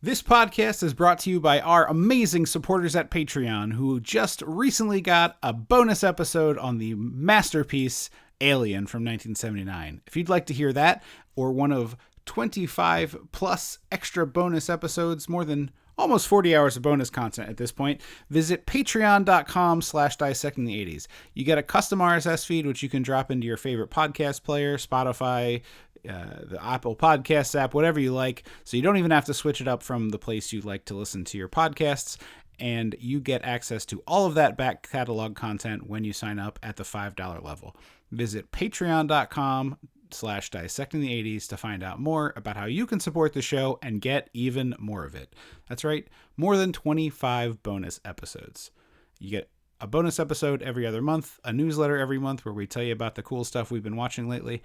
This podcast is brought to you by our amazing supporters at Patreon, who just recently got a bonus episode on the masterpiece Alien from 1979. If you'd like to hear that, or one of 25 plus extra bonus episodes, more than almost 40 hours of bonus content at this point, visit patreon.com/dissectingthe80s. You get a custom RSS feed, which you can drop into your favorite podcast player, Spotify, the Apple Podcasts app, whatever you like. So you don't even have to switch it up from the place you like to listen to your podcasts. And you get access to all of that back catalog content when you sign up at the $5 level. Visit patreon.com/dissectingthe80s to find out more about how you can support the show and get even more of it. That's right, more than 25 bonus episodes. You get a bonus episode every other month, a newsletter every month where we tell you about the cool stuff we've been watching lately,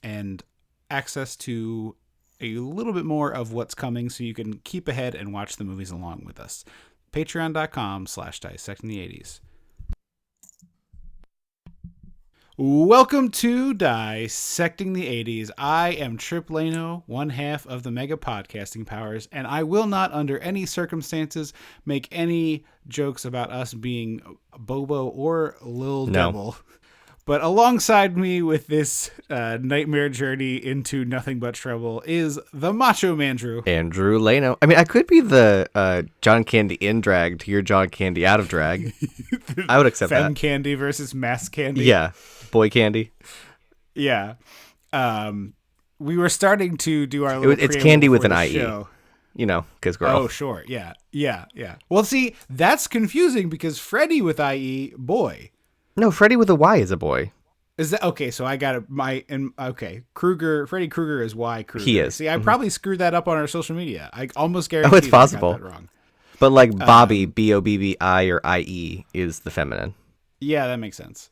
and access to a little bit more of what's coming so you can keep ahead and watch the movies along with us. Patreon.com/dissectingthe80s. Welcome to Dissecting the 80s. I am Trip Lano, one half of the Mega Podcasting Powers, and I will not, under any circumstances, make any jokes about us being Bobo or Lil Devil. But alongside me with this nightmare journey into nothing but trouble is the Macho Man Drew. Andrew Lano. I mean, I could be the John Candy in drag to your John Candy out of drag. I would accept Femme that. Candy versus Mass Candy. Yeah. Boy Candy. Yeah. We were starting to do our little It's Candy with an IE. show. You know, because girl. Oh, sure. Yeah. Well, see, that's confusing because Freddy with IE, boy. No, Freddy with a Y is a boy. Is that okay? So I got Freddy Krueger is Y Krueger. He is. See, I probably screwed that up on our social media. I almost guarantee. Oh, it's possible. I got that wrong. But like Bobby, Bobbi or IE is the feminine. Yeah, that makes sense.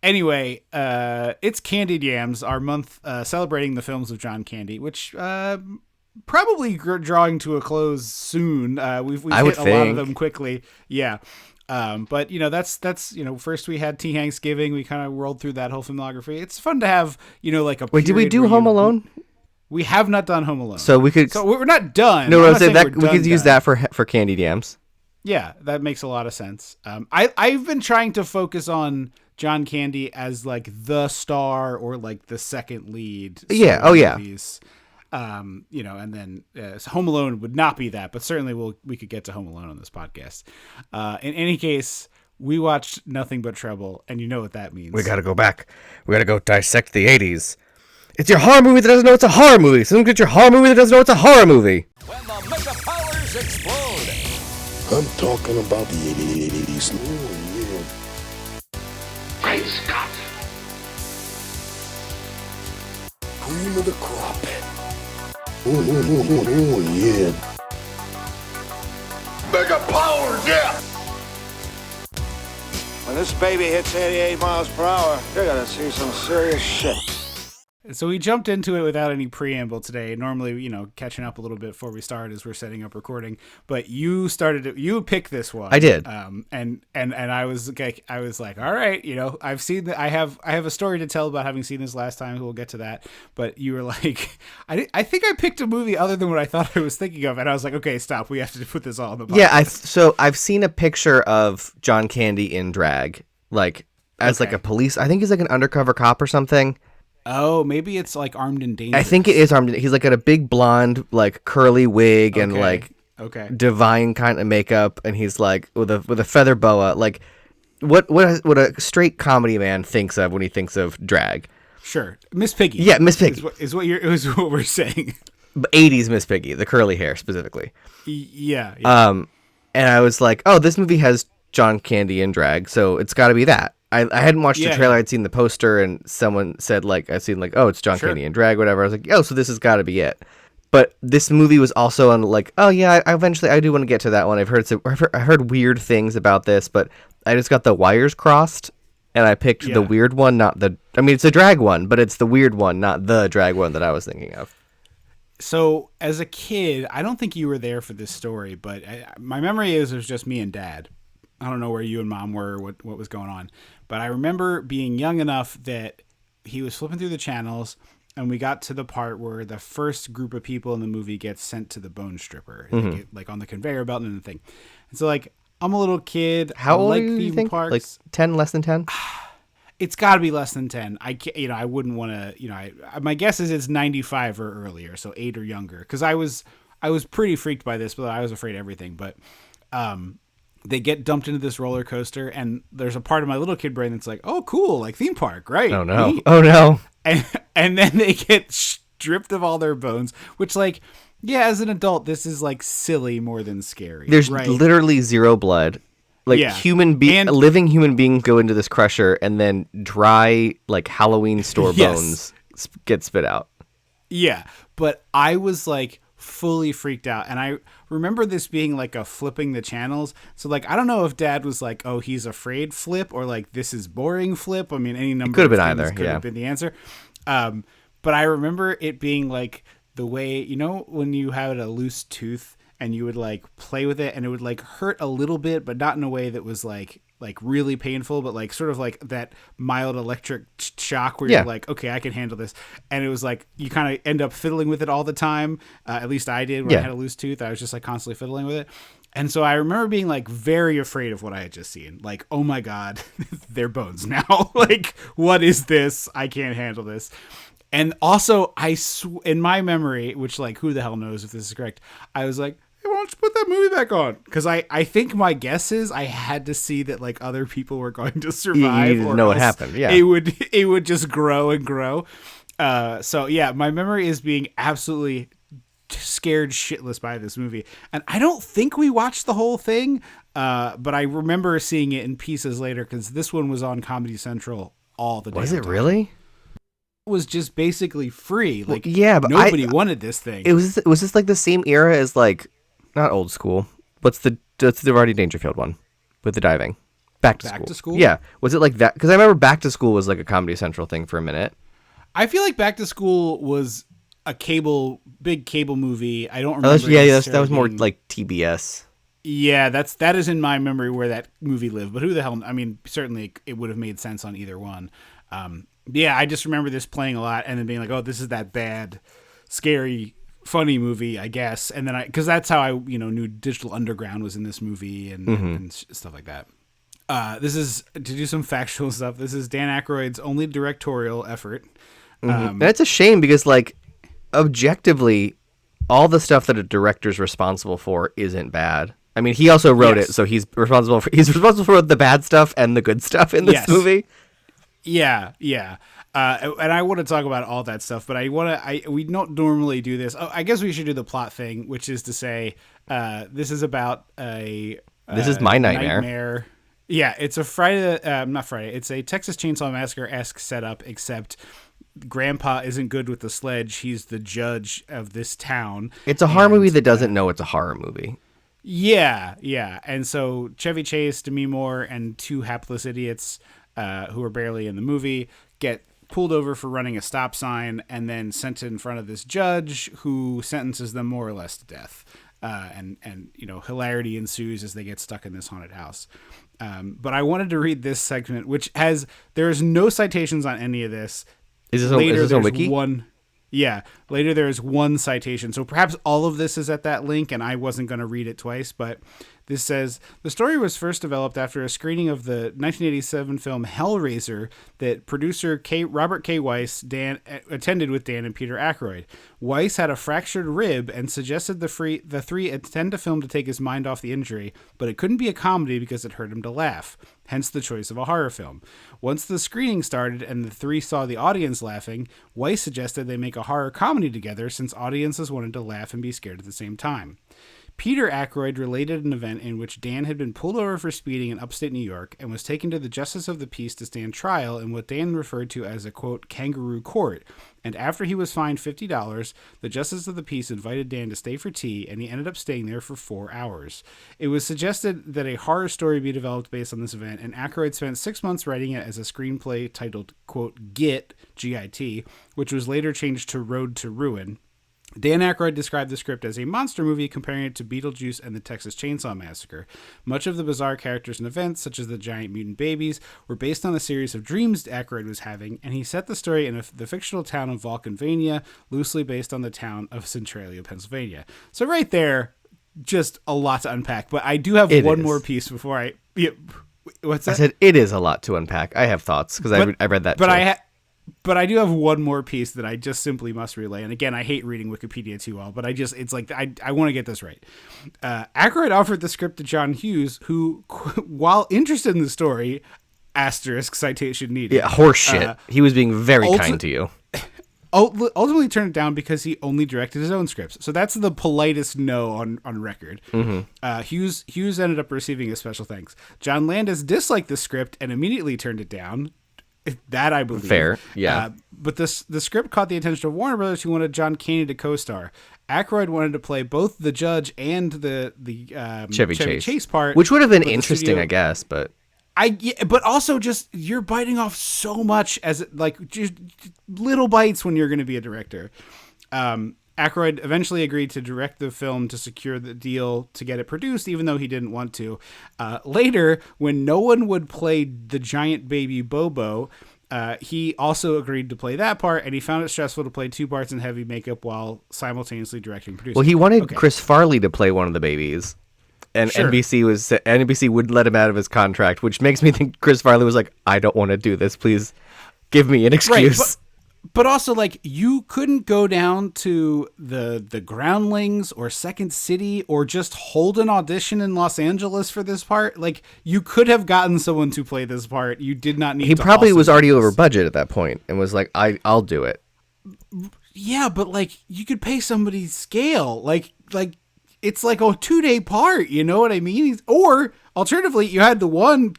Anyway, it's Candy-ed Yams, our month celebrating the films of John Candy, which probably drawing to a close soon. We've hit a lot of them quickly. Yeah. But you know, that's first we had T. Hanksgiving. We kind of rolled through that whole filmography. It's fun to have, like a. Wait, did we do Home Alone? We have not done Home Alone. So we could. So we're not done. No, I'm saying that we could use that for Candy-ed Yams. Yeah, that makes a lot of sense. I've been trying to focus on John Candy as like the star or like the second lead. Yeah. Oh yeah. Movies. And then Home Alone would not be that, but certainly we could get to Home Alone on this podcast. In any case, we watched Nothing But Trouble, and you know what that means. We gotta go back. We gotta go dissect the 80s. It's your horror movie that doesn't know it's a horror movie. So get your horror movie that doesn't know it's a horror movie. When the mega powers explode. I'm talking about the 80s. Oh, yeah. Great Scott! Cream of the crop. Oh, yeah. Mega powers, yeah! When this baby hits 88 miles per hour, you're gonna see some serious shit. So we jumped into it without any preamble today. Normally, catching up a little bit before we start as we're setting up recording. But you picked this one. I did. And I was like, all right, I've seen I have a story to tell about having seen this last time. We'll get to that. But you were like, I think I picked a movie other than what I thought I was thinking of, and I was like, okay, stop. We have to put this all on the podcast. Yeah. So I've seen a picture of John Candy in drag, like as like a police. I think he's like an undercover cop or something. Oh, maybe it's like Armed and Dangerous. I think it is Armed. He's like got a big blonde, like curly wig and like divine kind of makeup, and he's like with a feather boa. Like what a straight comedy man thinks of when he thinks of drag. Sure, Miss Piggy. Yeah, Miss Piggy is what we're saying. 80s Miss Piggy, the curly hair specifically. Yeah. And I was like, oh, this movie has John Candy in drag, so it's got to be that. I hadn't watched the trailer. I'd seen the poster, and someone said, I'd seen, oh, it's John Candy in drag, whatever. I was like, oh, so this has got to be it. But this movie was also on, oh, yeah, I do want to get to that one. I heard weird things about this, but I just got the wires crossed, and I picked the weird one, it's a drag one, but it's the weird one, not the drag one that I was thinking of. So, as a kid, I don't think you were there for this story, but my memory is it was just me and Dad. I don't know where you and Mom were or what was going on. But I remember being young enough that he was flipping through the channels and we got to the part where the first group of people in the movie gets sent to the bone stripper, they get, like, on the conveyor belt and the thing. And so, like, I'm a little kid. How old like are you, theme think? parks. Like 10, less than 10? It's got to be less than 10. I can't, I wouldn't want to, my guess is it's 95 or earlier, so 8 or younger. Because I was pretty freaked by this, but I was afraid of everything. But they get dumped into this roller coaster, and there's a part of my little kid brain that's like, oh, cool, like theme park, right? Oh, no. Neat. Oh, no. And then they get stripped of all their bones, which, like, yeah, as an adult, this is, like, silly more than scary. There's right? literally zero blood. Like, living human beings go into this crusher, and then dry, like, Halloween store bones get spit out. Yeah, but I was, like, fully freaked out, and I remember this being like a flipping the channels. So, like, I don't know if Dad was like, oh, he's afraid flip, or like, this is boring flip. I mean, any number could have of been things either. could have been the answer. But I remember it being like the way, when you had a loose tooth and you would, like, play with it and it would, like, hurt a little bit, but not in a way that was like really painful, but like sort of like that mild electric shock where you're like, okay, I can handle this. And it was like, you kind of end up fiddling with it all the time. At least I did when I had a loose tooth. I was just, like, constantly fiddling with it. And so I remember being, like, very afraid of what I had just seen. Like, oh my God, they're bones now. Like, what is this? I can't handle this. And also, in my memory, which, like, who the hell knows if this is correct, I was like, hey, why don't you put that movie back on? Because I think my guess is I had to see that, like, other people were going to survive. You didn't know what happened. Yeah, it would just grow and grow. So yeah, my memory is being absolutely scared shitless by this movie, and I don't think we watched the whole thing. But I remember seeing it in pieces later because this one was on Comedy Central all the time. Was it really? Was just basically free. Like, well, yeah, but nobody wanted this thing. Was this like the same era as, like, not Old School? What's the Rodney Dangerfield one with the diving? Back to School. Yeah, was it like that? Because I remember Back to School was like a Comedy Central thing for a minute. I feel like Back to School was a big cable movie. I don't remember. That was more like TBS. Yeah, that is in my memory where that movie lived. But who the hell? I mean, certainly it would have made sense on either one. Yeah, I just remember this playing a lot and then being like, oh, this is that bad, scary, funny movie, I guess. And then because that's how I, knew Digital Underground was in this movie and stuff like that. This is, to do some factual stuff, this is Dan Aykroyd's only directorial effort. And it's a shame because, like, objectively, all the stuff that a director's responsible for isn't bad. I mean, he also wrote it, so he's responsible for the bad stuff and the good stuff in this movie. Yeah. And I want to talk about all that stuff, but we don't normally do this. Oh, I guess we should do the plot thing, which is to say, this is about this is my nightmare. Yeah, it's a it's a Texas Chainsaw Massacre-esque setup, except Grandpa isn't good with the sledge. He's the judge of this town. It's a horror movie that doesn't know it's a horror movie. Yeah. And so Chevy Chase, Demi Moore, and two hapless idiots who are barely in the movie get pulled over for running a stop sign and then sent in front of this judge who sentences them more or less to death. And hilarity ensues as they get stuck in this haunted house. But I wanted to read this segment, which there's no citations on any of this. Is this on Wiki? Later there's one citation. So perhaps all of this is at that link, and I wasn't going to read it twice, but this says, the story was first developed after a screening of the 1987 film Hellraiser that producer Robert K. Weiss attended with Dan and Peter Aykroyd. Weiss had a fractured rib and suggested the three attend a film to take his mind off the injury, but it couldn't be a comedy because it hurt him to laugh, hence the choice of a horror film. Once the screening started and the three saw the audience laughing, Weiss suggested they make a horror comedy together since audiences wanted to laugh and be scared at the same time. Peter Aykroyd related an event in which Dan had been pulled over for speeding in upstate New York and was taken to the Justice of the Peace to stand trial in what Dan referred to as a, quote, kangaroo court. And after he was fined $50, the Justice of the Peace invited Dan to stay for tea, and he ended up staying there for 4 hours. It was suggested that a horror story be developed based on this event, and Aykroyd spent 6 months writing it as a screenplay titled, quote, Git, G-I-T, which was later changed to Road to Ruin. Dan Aykroyd described the script as a monster movie, comparing it to Beetlejuice and the Texas Chainsaw Massacre. Much of the bizarre characters and events, such as the giant mutant babies, were based on a series of dreams Aykroyd was having, and he set the story in the fictional town of Vulcanvania, loosely based on the town of Centralia, Pennsylvania. So right there, just a lot to unpack. But I do have one more piece before I... Yeah, what's that? I said it is a lot to unpack. I have thoughts, because I read that too. But I do have one more piece that I just simply must relay. And again, I hate reading Wikipedia too well, but it's like, I want to get this right. Aykroyd offered the script to John Hughes, who, while interested in the story, asterisk citation needed. Yeah, horseshit. He was being very kind to you. Ultimately turned it down because he only directed his own scripts. So that's the politest no on record. Mm-hmm. Hughes ended up receiving a special thanks. John Landis disliked the script and immediately turned it down. That I believe. Fair, yeah. But the script caught the attention of Warner Brothers, who wanted John Candy to co-star. Aykroyd wanted to play both the judge and the Chevy Chase part, which would have been interesting, I guess. But but also just you're biting off so much as like just little bites when you're going to be a director. Aykroyd eventually agreed to direct the film to secure the deal to get it produced, even though he didn't want to. Later, when no one would play the giant baby Bobo, he also agreed to play that part, and he found it stressful to play two parts in heavy makeup while simultaneously directing and producing. Well, he wanted Chris Farley to play one of the babies, and sure. NBC wouldn't let him out of his contract, which makes me think Chris Farley was like, I don't want to do this. Please give me an excuse. Right, but also, like, you couldn't go down to the Groundlings or Second City or just hold an audition in Los Angeles for this part. Like, you could have gotten someone to play this part. You did not need. He probably was already over budget at that point and was like, I'll do it. Yeah, but like, you could pay somebody scale. Like it's like a 2-day part. You know what I mean? Or alternatively, you had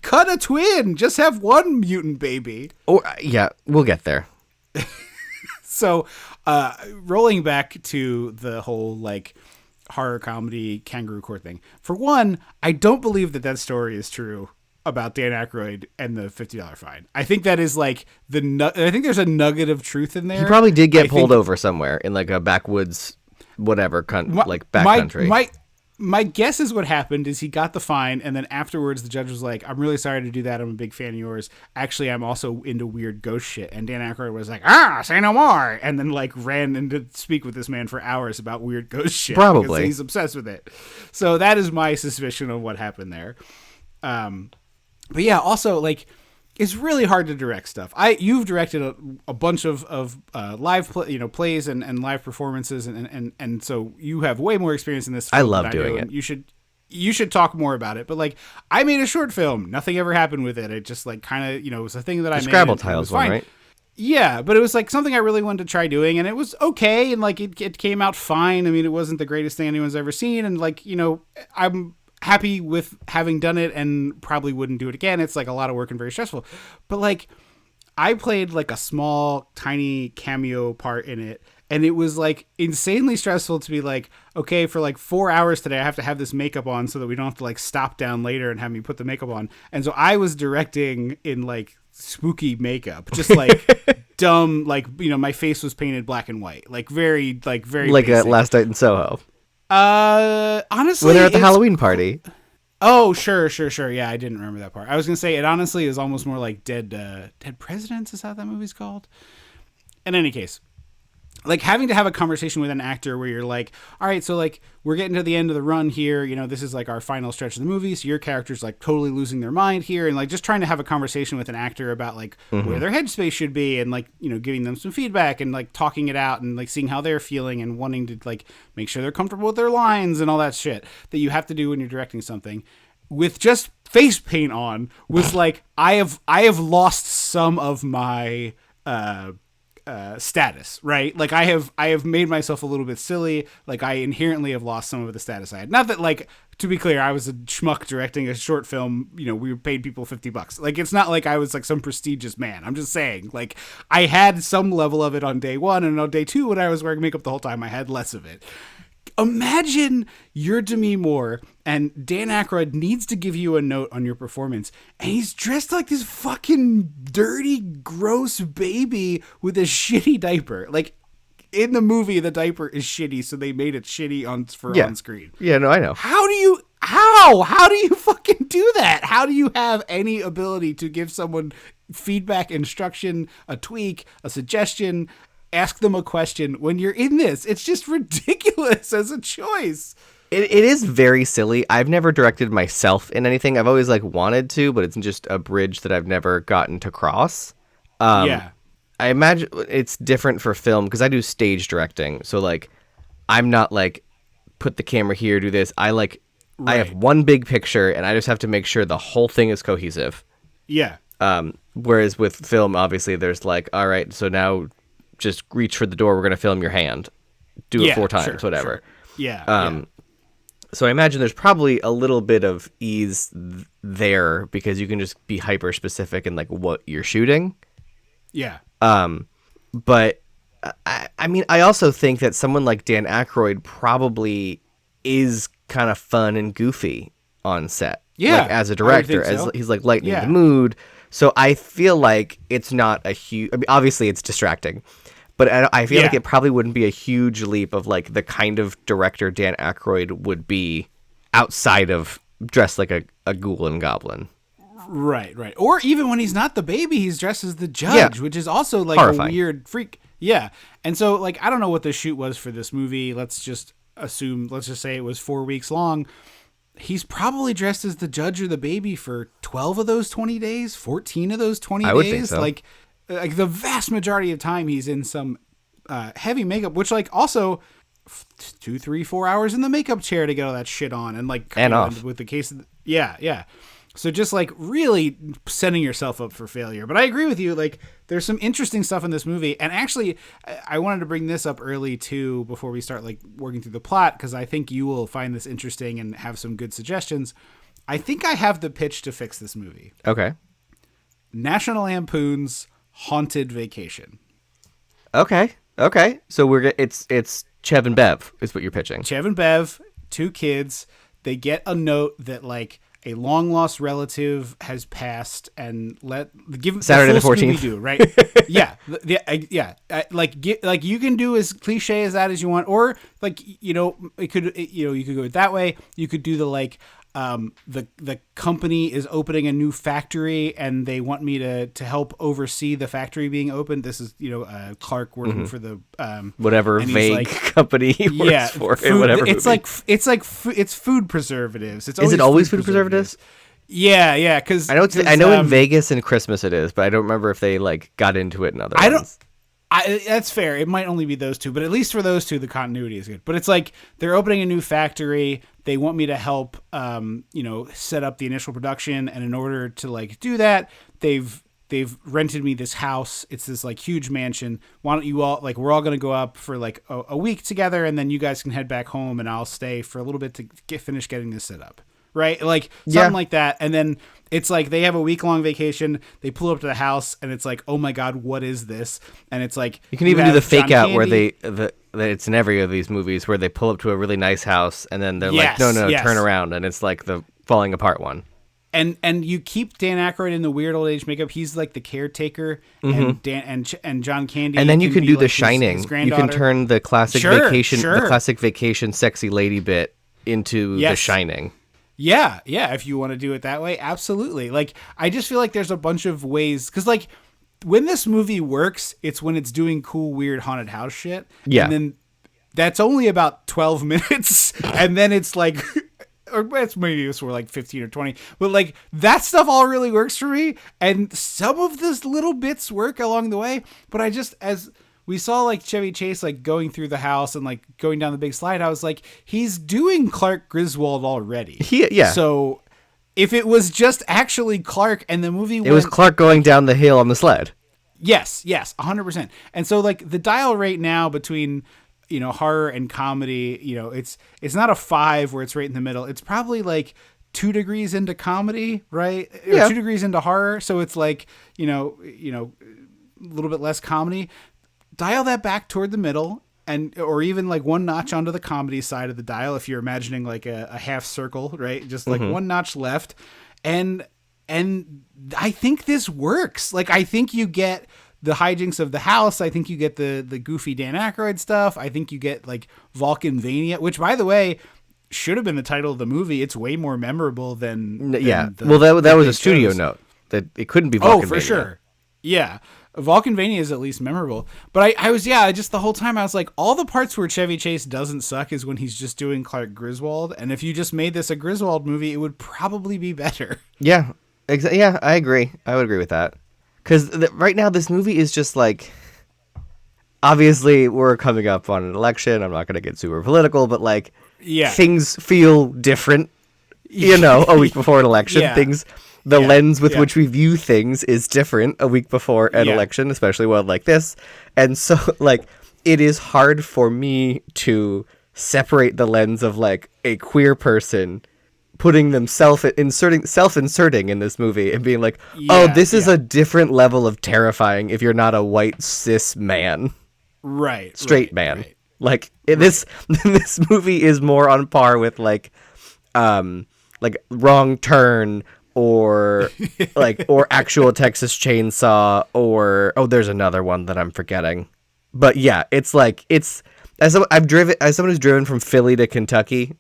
cut a twin, just have one mutant baby. Or yeah, we'll get there. So, rolling back to the whole like horror comedy kangaroo court thing. For one, I don't believe that story is true about Dan Aykroyd and the $50 fine. I think that is like I think there's a nugget of truth in there. He probably did get pulled over somewhere in like a backwoods, whatever, backcountry. My guess is what happened is he got the fine, and then afterwards the judge was like, I'm really sorry to do that. I'm a big fan of yours. Actually, I'm also into weird ghost shit. And Dan Aykroyd was like, say no more. And then like ran in to speak with this man for hours about weird ghost shit. Probably. He's obsessed with it. So that is my suspicion of what happened there. But yeah, also like, it's really hard to direct stuff. You've directed a bunch of live plays and live performances and so you have way more experience in this. I love doing it. You should talk more about it. But like, I made a short film. Nothing ever happened with it. It just like kind of it was a thing that I made. Scrabble Tiles one, right? Yeah, but it was like something I really wanted to try doing, and it was okay, and like it came out fine. I mean, it wasn't the greatest thing anyone's ever seen, and like I'm happy with having done it and probably wouldn't do it again. It's like a lot of work and very stressful. But like, I played like a small, tiny cameo part in it, and it was like insanely stressful to be like, okay, for like 4 hours today, I have to have this makeup on so that we don't have to like stop down later and have me put the makeup on. And so I was directing in like spooky makeup, just like dumb, like, my face was painted black and white, like very like basic. Last Night in Soho. Honestly, when they're at the Halloween party. Oh, sure. Yeah, I didn't remember that part. I was gonna say it honestly is almost more like Dead Presidents. Is that movie's called? In any case, like having to have a conversation with an actor where you're like, all right, so like we're getting to the end of the run here. This is like our final stretch of the movie. So your character's like totally losing their mind here. And like just trying to have a conversation with an actor about like where their headspace should be and like, giving them some feedback and like talking it out and like seeing how they're feeling and wanting to like make sure they're comfortable with their lines and all that shit that you have to do when you're directing something with just face paint on was like, I have lost some of my, status, right? Like I have made myself a little bit silly. Like I inherently have lost some of the status I had. Not that like, to be clear, I was a schmuck directing a short film, we paid people $50. Like, it's not like I was like some prestigious man. I'm just saying like I had some level of it on day one, and on day two, when I was wearing makeup the whole time, I had less of it. Imagine you're Demi Moore and Dan Aykroyd needs to give you a note on your performance, and he's dressed like this fucking dirty, gross baby with a shitty diaper. Like, in the movie, the diaper is shitty, so they made it shitty on screen. Yeah, no, I know. How do you fucking do that? How do you have any ability to give someone feedback, instruction, a tweak, a suggestion, ask them a question when you're in this? It's just ridiculous as a choice. It is very silly. I've never directed myself in anything. I've always wanted to, but it's just a bridge that I've never gotten to cross. I imagine it's different for film because I do stage directing. So I'm not put the camera here, do this. I have one big picture and I just have to make sure the whole thing is cohesive. Yeah. Whereas with film, obviously there's all right, so now just reach for the door. We're going to film your hand. Do it 4 times, whatever. Sure. Yeah. So I imagine there's probably a little bit of ease there because you can just be hyper specific in what you're shooting. Yeah. But I mean, I also think that someone like Dan Aykroyd probably is kind of fun and goofy on set. Yeah. As a director, so. He's lightening the mood. So I feel like it's not a huge, I mean, obviously it's distracting, but I feel like it probably wouldn't be a huge leap of the kind of director Dan Aykroyd would be outside of dressed like a ghoul and goblin. Right. Or even when he's not the baby, he's dressed as the judge, which is also horrifying. A weird freak. Yeah. And so I don't know what the shoot was for this movie. Let's just say it was 4 weeks long. He's probably dressed as the judge or the baby for 12 of those 20 days, 14 of those 20 days. I would think so. Like the vast majority of time he's in some heavy makeup, which also 2, 3, 4 hours in the makeup chair to get all that shit on and off with the case of yeah. So just really setting yourself up for failure. But I agree with you. There's some interesting stuff in this movie. And actually, I wanted to bring this up early too before we start working through the plot, because I think you will find this interesting and have some good suggestions. I think I have the pitch to fix this movie. Okay. National Lampoon's Haunted Vacation. Okay. So it's Chev and Bev is what you're pitching. Chev and Bev, 2 kids. They get a note that a long lost relative has passed, and give Saturday the 14th. Scooby-Doo, right? You can do as cliche as that as you want, or it could you could go it that way. You could do the company is opening a new factory and they want me to help oversee the factory being opened. This is Clark working for the whatever vague company he works for. Food, whatever it's movie. it's food preservatives. Is it always food preservatives? Yeah. Because I know in Vegas and Christmas it is, but I don't remember if they got into it in other ones. That's fair. It might only be those 2, but at least for those 2, the continuity is good. But it's they're opening a new factory. They want me to help, set up the initial production. And in order to do that, they've rented me this house. It's this huge mansion. Why don't you all we're all going to go up for a week together, and then you guys can head back home and I'll stay for a little bit to finish getting this set up. Right? Something like that. And then it's they have a week-long vacation. They pull up to the house and it's oh my God, what is this? And it's you can even do the fake out where it's in every of these movies where they pull up to a really nice house and then they're no, turn around, and it's the falling apart one. And you keep Dan Aykroyd in the weird old age makeup. He's the caretaker, and John Candy. And then you can do The his Shining. You can turn the classic vacation sexy lady bit into The Shining. Yeah, if you want to do it that way, absolutely. I just feel there's a bunch of ways, because when this movie works, it's when it's doing cool, weird haunted house shit. Yeah. And then that's only about 12 minutes, and then it's or it's maybe it's for 15 or 20, but that stuff all really works for me, and some of those little bits work along the way. But I just, as we saw Chevy Chase going through the house and going down the big slide, I was he's doing Clark Griswold already. Yeah. So if it was just actually Clark and the movie was Clark going down the hill on the sled. Yes, 100%. And so the dial rate now between horror and comedy, it's not a 5 where it's right in the middle. It's probably 2 degrees into comedy, right? Yeah. Or 2 degrees into horror. So it's a little bit less comedy. Dial that back toward the middle, or even 1 notch onto the comedy side of the dial if you're imagining a half circle, right? Just 1 notch left. And I think this works. I think you get the hijinks of the house. I think you get the goofy Dan Aykroyd stuff. I think you get like Vulcanvania, which, by the way, should have been the title of the movie. It's way more memorable than that was a studio note that it couldn't be Vulcanvania. Oh, for sure. Yeah. Vulcanvania is at least memorable. But I was just the whole time I was like, all the parts where Chevy Chase doesn't suck is when he's just doing Clark Griswold. And if you just made this a Griswold movie, it would probably be better. Yeah. Yeah, I agree. I would agree with that. Because right now this movie is just like, obviously we're coming up on an election. I'm not going to get super political, but like, things feel different, a week before an election. The lens with which we view things is different a week before an election, especially one like this. And so, like, it is hard for me to separate the lens of, like, a queer person putting themselves self-inserting in this movie and being like, this is a different level of terrifying if you're not a white cis man. Right. Straight man. Right. Like, this movie is more on par with, like Wrong Turn, or actual Texas Chainsaw, or there's another one that I'm forgetting. But yeah, it's as someone who's driven from Philly to Kentucky,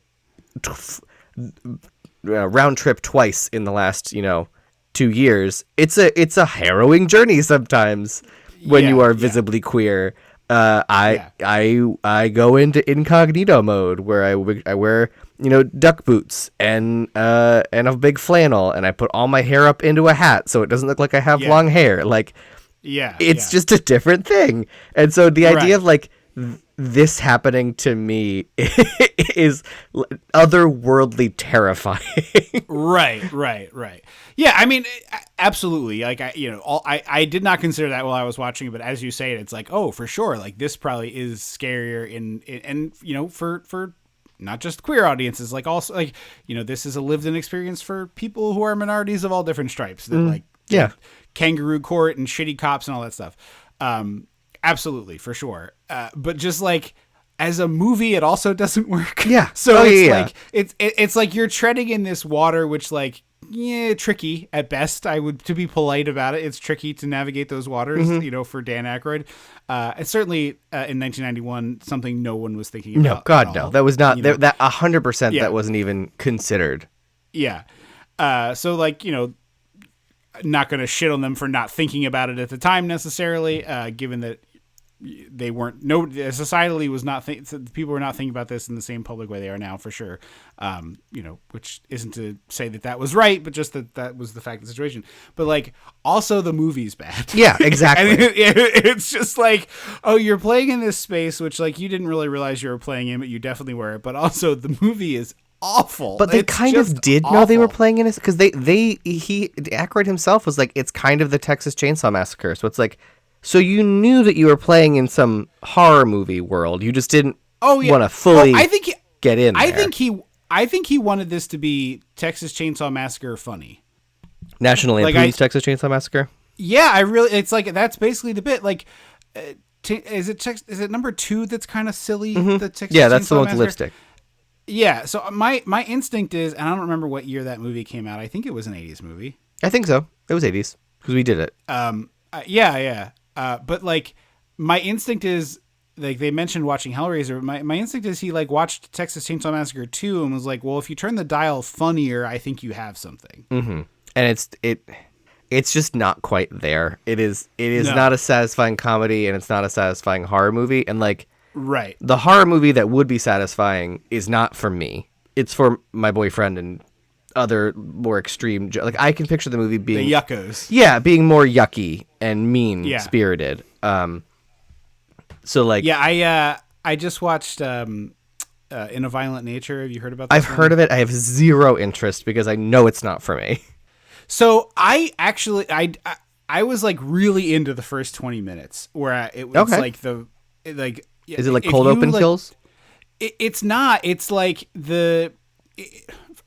round trip twice in the last 2 years. It's a harrowing journey sometimes when you are visibly queer. I go into incognito mode where I wear duck boots and a big flannel, and I put all my hair up into a hat so it doesn't look like I have long hair. Like, it's just a different thing. And so the idea of like this happening to me is otherworldly terrifying. Right. Yeah, I mean, absolutely. Like, I did not consider that while I was watching it, but as you say it, it's like, oh, for sure. Like, this probably is scarier and for not just queer audiences, like also like, this is a lived-in experience for people who are minorities of all different stripes. That kangaroo court and shitty cops and all that stuff. Absolutely, for sure. But just like as a movie, it also doesn't work. Yeah. So it's like you're treading in this water, which like, tricky at best. To be polite about it, it's tricky to navigate those waters, for Dan Aykroyd. It's certainly in 1991, something no one was thinking about. No, God, no. That was not, that 100% that wasn't even considered. Yeah. So like, not going to shit on them for not thinking about it at the time necessarily, given that they weren't, societally was not, people were not thinking about this in the same public way they are now, for sure. Which isn't to say that was right, but just that was the fact of the situation. But like, also the movie's bad. Yeah, exactly. And it's just like, oh, you're playing in this space, which like you didn't really realize you were playing in, but you definitely were. But also the movie is awful. But they kind of did know they were playing in it, because Aykroyd himself was like, it's kind of the Texas Chainsaw Massacre. So it's like, so you knew that you were playing in some horror movie world. You just didn't want to fully get in there. I think he wanted this to be Texas Chainsaw Massacre funny. National Lampoon's Texas Chainsaw Massacre? Yeah, it's like, that's basically the bit. Like, is it number 2 that's kind of silly? Mm-hmm. The Texas Chainsaw that's the one with Massacre? the lipstick. Yeah, so my instinct is, and I don't remember what year that movie came out. I think it was an 80s movie. I think so. It was 80s, because we did it. Yeah. But like, my instinct is, like, they mentioned watching Hellraiser. My instinct is he like watched Texas Chainsaw Massacre 2 and was like, well, if you turn the dial funnier, I think you have something. Mm-hmm. And it's just not quite there. It is not a satisfying comedy, and it's not a satisfying horror movie. And like, right, the horror movie that would be satisfying is not for me. It's for my boyfriend and other more extreme, like, I can picture the movie being the yuckos. Yeah, being more yucky and mean spirited. So like, I just watched In a Violent Nature. Have you heard about that? I've heard of it. I have zero interest because I know it's not for me. So I actually I was like really into the first 20 minutes where it was like is it like cold open kills? It's not. It's like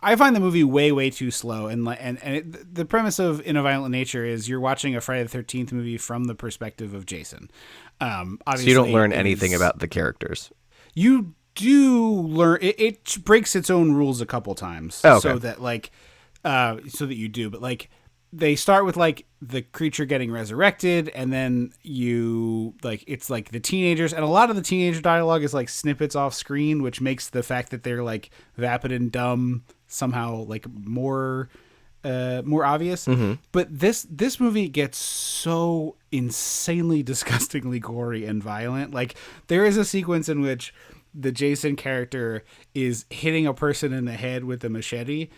I find the movie way too slow, and the premise of In a Violent Nature is you're watching a Friday the 13th movie from the perspective of Jason. Obviously, so you don't learn anything about the characters. You do learn. It breaks its own rules a couple times, so that like, so that you do. But like, they start with like the creature getting resurrected, and then it's like the teenagers, and a lot of the teenager dialogue is like snippets off screen, which makes the fact that they're like vapid and dumb somehow like more obvious. But this movie gets so insanely disgustingly gory and violent. Like there is a sequence in which the Jason character is hitting a person in the head with a machete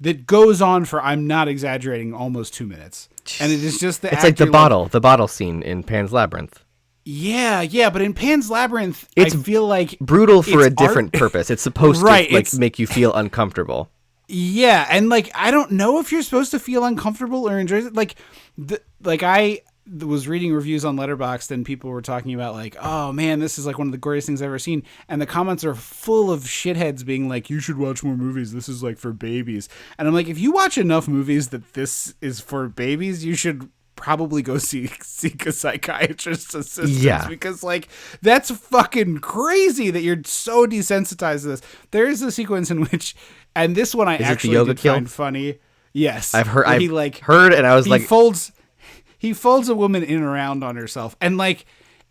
that goes on for, I'm not exaggerating, almost 2 minutes. And it is just it's like the bottle scene in Pan's Labyrinth. Yeah, but in Pan's Labyrinth, I feel like brutal for a different purpose. It's supposed to like make you feel uncomfortable. Yeah, and like I don't know if you're supposed to feel uncomfortable or enjoy it. Like I was reading reviews on Letterboxd, and people were talking about like, oh man, this is like one of the greatest things I've ever seen. And the comments are full of shitheads being like, you should watch more movies. This is like for babies. And I'm like, if you watch enough movies that this is for babies, you should probably go seek a psychiatrist's assistance. Yeah. Because like that's fucking crazy that you're so desensitized to this. There is a sequence in which, and this one I actually did find funny. Yes, I've heard, and I was like, he folds a woman in around on herself, and like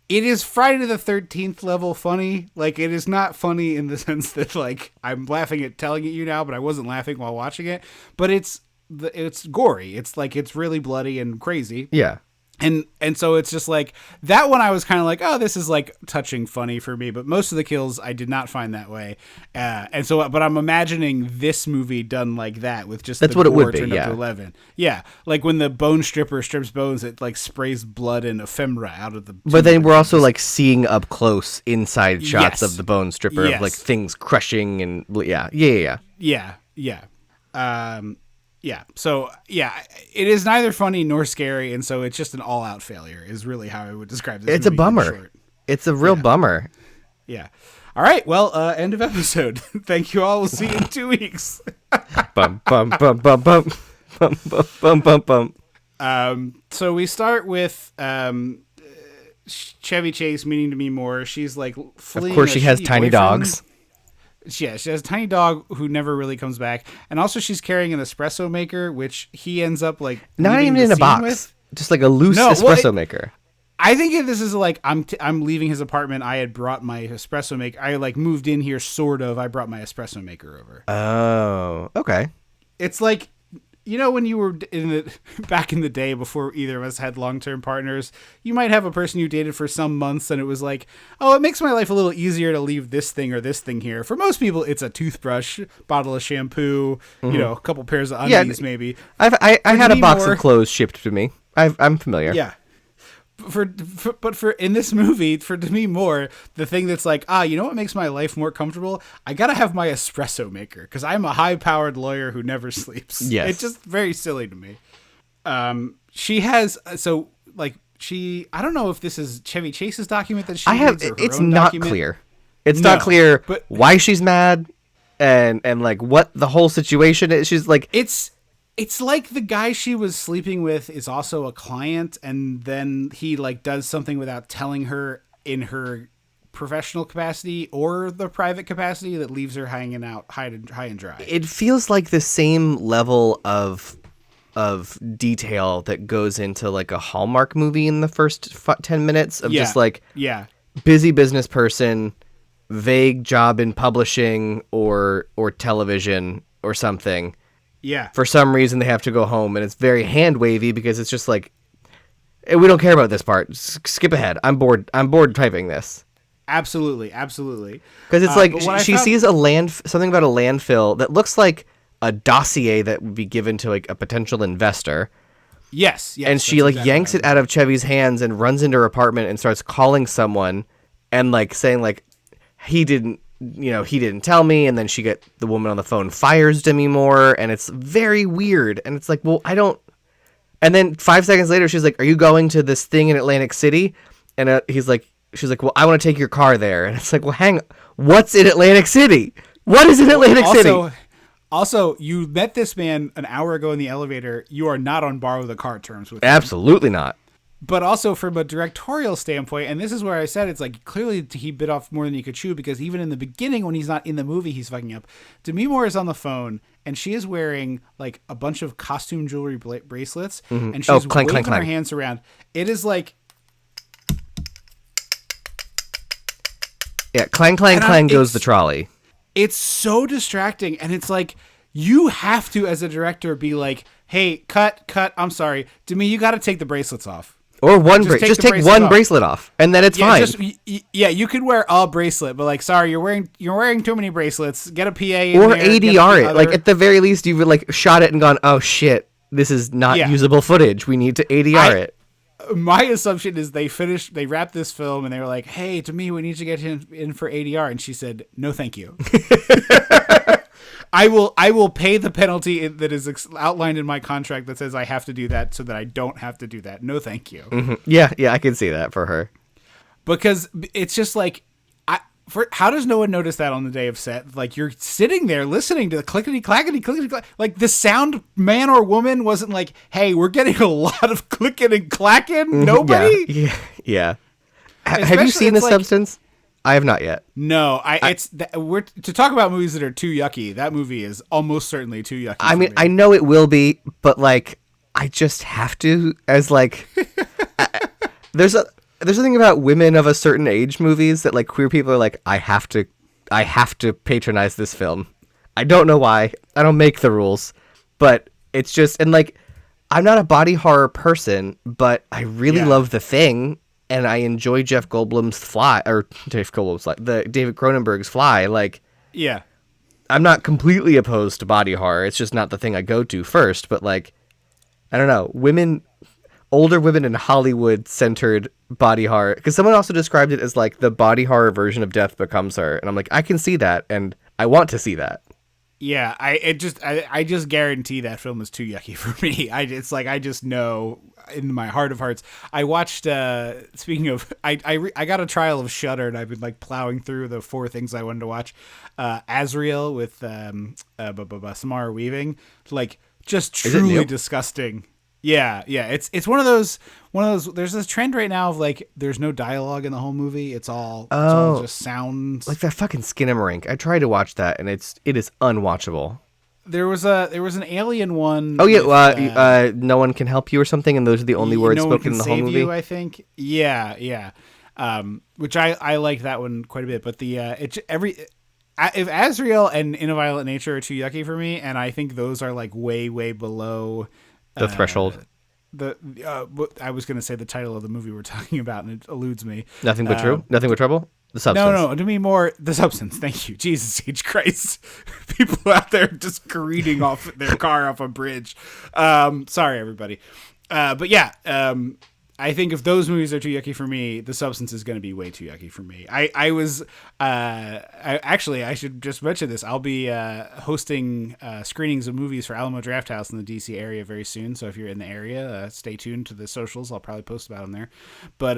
it is Friday the 13th level funny. Like it is not funny in the sense that like I'm laughing at telling it you now, but I wasn't laughing while watching it. But it's gory. It's like it's really bloody and crazy. Yeah. And so it's just like that one I was kind of like, oh, this is like touching funny for me, but most of the kills I did not find that way. And so, but I'm imagining this movie done like that with just that's what it would be. Yeah. Up to 11. Yeah. Like when the bone stripper strips bones, it like sprays blood and ephemera out of the. But then we're also like seeing up close inside shots of the bone stripper of like things crushing and yeah. Yeah. So, yeah, it is neither funny nor scary, and so it's just an all-out failure is really how I would describe this. It's a bummer. It's a real bummer. Yeah. All right. Well, end of episode. Thank you all. We'll see you in 2 weeks. Bum, bum, bum, bum, bum. Bum, bum, bum, bum, bum. So we start with Chevy Chase meeting Demi Moore. She's like fleeing. Of course, she has tiny dogs. Yeah, she has a tiny dog who never really comes back, and also she's carrying an espresso maker, which he ends up like not even in a box, just like a loose espresso maker. I think this is like I'm leaving his apartment. I had brought my espresso maker. I like moved in here, sort of. I brought my espresso maker over. Oh, okay. It's like, you know, when you were back in the day before either of us had long-term partners, you might have a person you dated for some months and it was like, oh, it makes my life a little easier to leave this thing or this thing here. For most people, it's a toothbrush, bottle of shampoo, you know, a couple pairs of undies maybe. I had a box of clothes shipped to me. I'm familiar. Yeah. But for in this movie, for Demi Moore, the thing that's like, you know what makes my life more comfortable? I gotta have my espresso maker because I'm a high-powered lawyer who never sleeps. Yes. It's just very silly to me. She has I don't know if this is Chevy Chase's document that she reads or her it's own not document. clear. It's not clear why she's mad and like what the whole situation is. She's like It's like the guy she was sleeping with is also a client, and then he like does something without telling her in her professional capacity or the private capacity that leaves her hanging out high and dry. It feels like the same level of detail that goes into like a Hallmark movie in the first 10 minutes of just like busy business person, vague job in publishing or television or something. Yeah. For some reason, they have to go home, and it's very hand wavy because it's just like, we don't care about this part. Skip ahead. I'm bored. I'm bored typing this. Absolutely. Because it's like she sees something about a landfill that looks like a dossier that would be given to like a potential investor. Yes. And she like yanks it out of Chevy's hands and runs into her apartment and starts calling someone and like saying like he didn't tell me, and then the woman on the phone fires Demi Moore, and it's very weird, and it's like, well, I don't, and then 5 seconds later, she's like, are you going to this thing in Atlantic City? And she's like, well, I want to take your car there, and it's like, well, what's in Atlantic City? What is in Atlantic City? Also, you met this man an hour ago in the elevator. You are not on borrow the car terms with him. Absolutely not. but also from a directorial standpoint, and this is where I said it's like clearly he bit off more than he could chew, because even in the beginning when he's not in the movie, he's fucking up. Demi Moore is on the phone and she is wearing like a bunch of costume jewelry bracelets, and she's clank, waving clank, her clank. hands around. It is like, Yeah, clang, clang, clang goes the trolley. it's so distracting, and it's like you have to, as a director, be like, hey, cut, I'm sorry, Demi, you got to take the bracelets off. Or Just take take one off. bracelet off, and then it's Yeah, fine. you could wear a bracelet, but like, sorry, you're wearing too many bracelets. Get a PA in Or there, get ADR the it. Like other- at the very least, you've like shot it and gone, oh shit, this is not Yeah. usable footage. We need to ADR it. My assumption is they wrapped this film and they were like, hey, to me, we need to get him in for ADR, and she said, no, thank you. I will pay the penalty that is outlined in my contract that says I have to do that so that I don't have to do that. No, thank you. Yeah, I can see that for her. Because it's just like, how does no one notice that on the day of set? Like, you're sitting there listening to the clickety clackety clickety clack. Like, the sound man or woman wasn't like, hey, we're getting a lot of clicking and clacking. Nobody. Yeah. Have Especially you seen The it's like- Substance? I have not yet. No, we're to talk about movies that are too yucky. That movie is almost certainly too yucky. I for mean, me. I know it will be, but like, I just have to. As like, there's something about women of a certain age movies that like queer people are like, I have to patronize this film. I don't know why. I don't make the rules, but it's just, and like, I'm not a body horror person, but I really Yeah. love The Thing. And I enjoy Jeff Goldblum's Fly, or Dave Goldblum's Fly, the David Cronenberg's Fly. Like, yeah. I'm not completely opposed to body horror. It's just not the thing I go to first. But like, I don't know, older women in Hollywood centered body horror. Because someone also described it as like the body horror version of Death Becomes Her, and I'm like, I can see that, and I want to see that. Yeah, I just guarantee that film is too yucky for me. I just know in my heart of hearts. I watched. Speaking of, I got a trial of Shudder, and I've been like plowing through the 4 things I wanted to watch. Azrael with Samara Weaving, like just it truly new? disgusting. Yeah. It's one of those. There's this trend right now of like there's no dialogue in the whole movie. It's all just sounds. Like that fucking Skinamarink. I tried to watch that, and it is unwatchable. There was an alien one. Oh yeah, with, no one can help you or something, and those are the only words no one spoken can in the whole save movie. you, I think. Yeah. Which I liked that one quite a bit, but if Azrael and In a Violent Nature are too yucky for me, and I think those are like way below The threshold. I was going to say the title of the movie we're talking about, and it eludes me. Nothing but trouble. The Substance. No, Demi Moore, The Substance. Thank you, Jesus H Christ. People out there just careening off their car off a bridge. Sorry, everybody. But yeah, I think if those movies are too yucky for me, The Substance is going to be way too yucky for me. I should just mention this. I'll be hosting screenings of movies for Alamo Drafthouse in the DC area very soon. So if you're in the area, stay tuned to the socials. I'll probably post about them there. But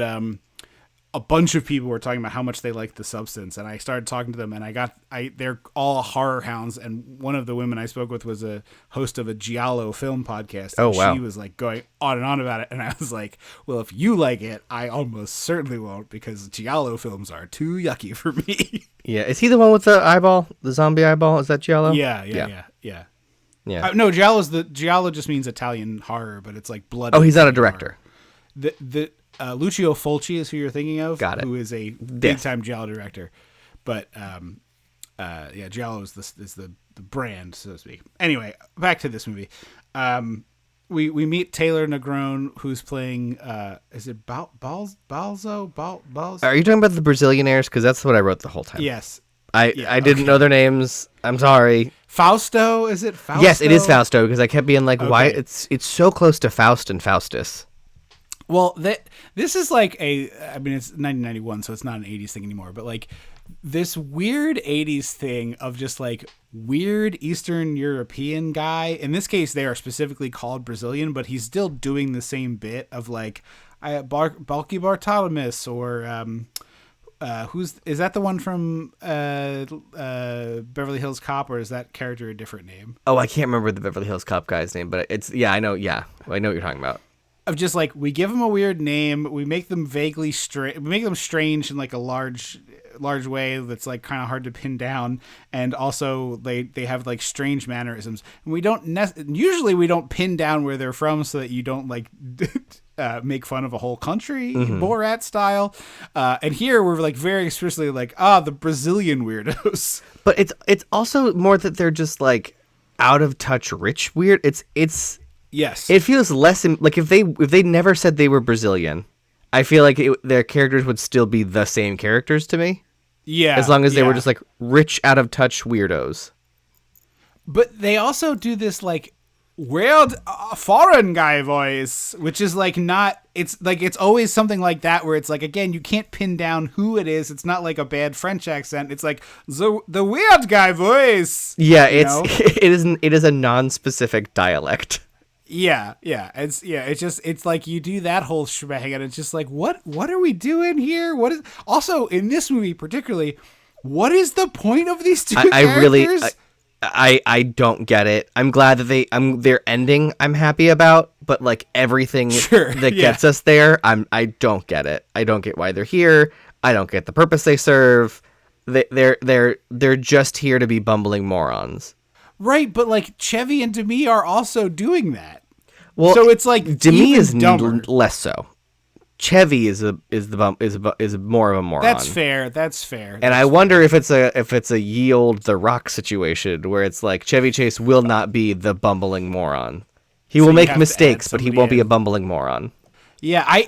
a bunch of people were talking about how much they liked The Substance, and I started talking to them, and they're all horror hounds, and one of the women I spoke with was a host of a Giallo film podcast. Oh, and wow. She was like going on and on about it, and I was like, well, if you like it, I almost certainly won't, because Giallo films are too yucky for me. Yeah, is he the one with the eyeball, the zombie eyeball? Is that Giallo? Yeah. No, Giallo just means Italian horror, but it's like blood. Oh, he's not a director. Lucio Fulci is who you're thinking of. Got it. Who is a big time Giallo director, but Giallo is the brand, so to speak. Anyway, back to this movie. We meet Taylor Negron, who's playing. Is it Balzo? Are you talking about the Brazilianaires? Because that's what I wrote the whole time. Yes. I didn't know their names. I'm sorry. Fausto? Is it Fausto? Yes, it is Fausto, because I kept being like, why? Okay. It's so close to Faust and Faustus. Well, this is like it's 1991, so it's not an 80s thing anymore, but like this weird 80s thing of just like weird Eastern European guy. In this case, they are specifically called Brazilian, but he's still doing the same bit of like Balky Bartolomeus or is that the one from Beverly Hills Cop, or is that character a different name? Oh, I can't remember the Beverly Hills Cop guy's name, but I know what you're talking about. of just like, we give them a weird name, we make them vaguely strange, we make them strange in like a large way that's like kind of hard to pin down, and also they have like strange mannerisms, and we don't usually we don't pin down where they're from so that you don't like make fun of a whole country, Borat style, and here we're like very explicitly like, the Brazilian weirdos. But it's also more that they're just like out of touch rich weird. It's yes, it feels less like if they never said they were Brazilian, I feel like their characters would still be the same characters to me. Yeah, as long as they were just like rich, out of touch weirdos. But they also do this like weird foreign guy voice, which is like not. It's like it's always something like that where it's like, again, you can't pin down who it is. It's not like a bad French accent. It's like the weird guy voice. Yeah, it is a non-specific dialect. Yeah. It's like you do that whole shebang, and it's just like, what are we doing here? What is also in this movie particularly? What is the point of these two characters? I don't get it. I'm glad that their ending I'm happy about, but like everything that gets us there, I don't get it. I don't get why they're here. I don't get the purpose they serve. They're just here to be bumbling morons. Right, but like Chevy and Demi are also doing that. Well, so it's like Demi is dumber. less so. Chevy is more of a moron. That's fair. And I wonder if it's a ye old The Rock situation where it's like Chevy Chase will not be the bumbling moron. He will make mistakes, but he won't be a bumbling moron. Yeah,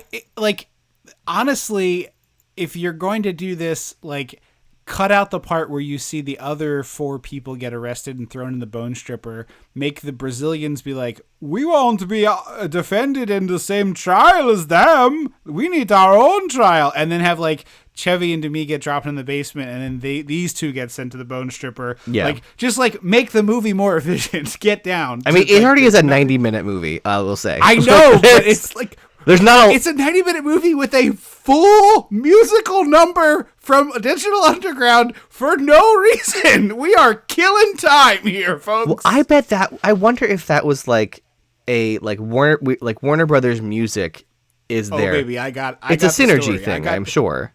honestly, if you're going to do this, like, cut out the part where you see the other 4 people get arrested and thrown in the bone stripper. Make the Brazilians be like, we want to be defended in the same trial as them. We need our own trial. And then have like Chevy and Demi get dropped in the basement, and then these two get sent to the bone stripper. Yeah. Like, just like make the movie more efficient. Get down. I mean, it already is a 90-minute movie, I will say. I know, but it's like... It's a 90-minute movie with a full musical number from Digital Underground for no reason. We are killing time here, folks. Well, I wonder if that was like a Warner Brothers music is there. Oh, baby, it's a synergy thing, I'm sure.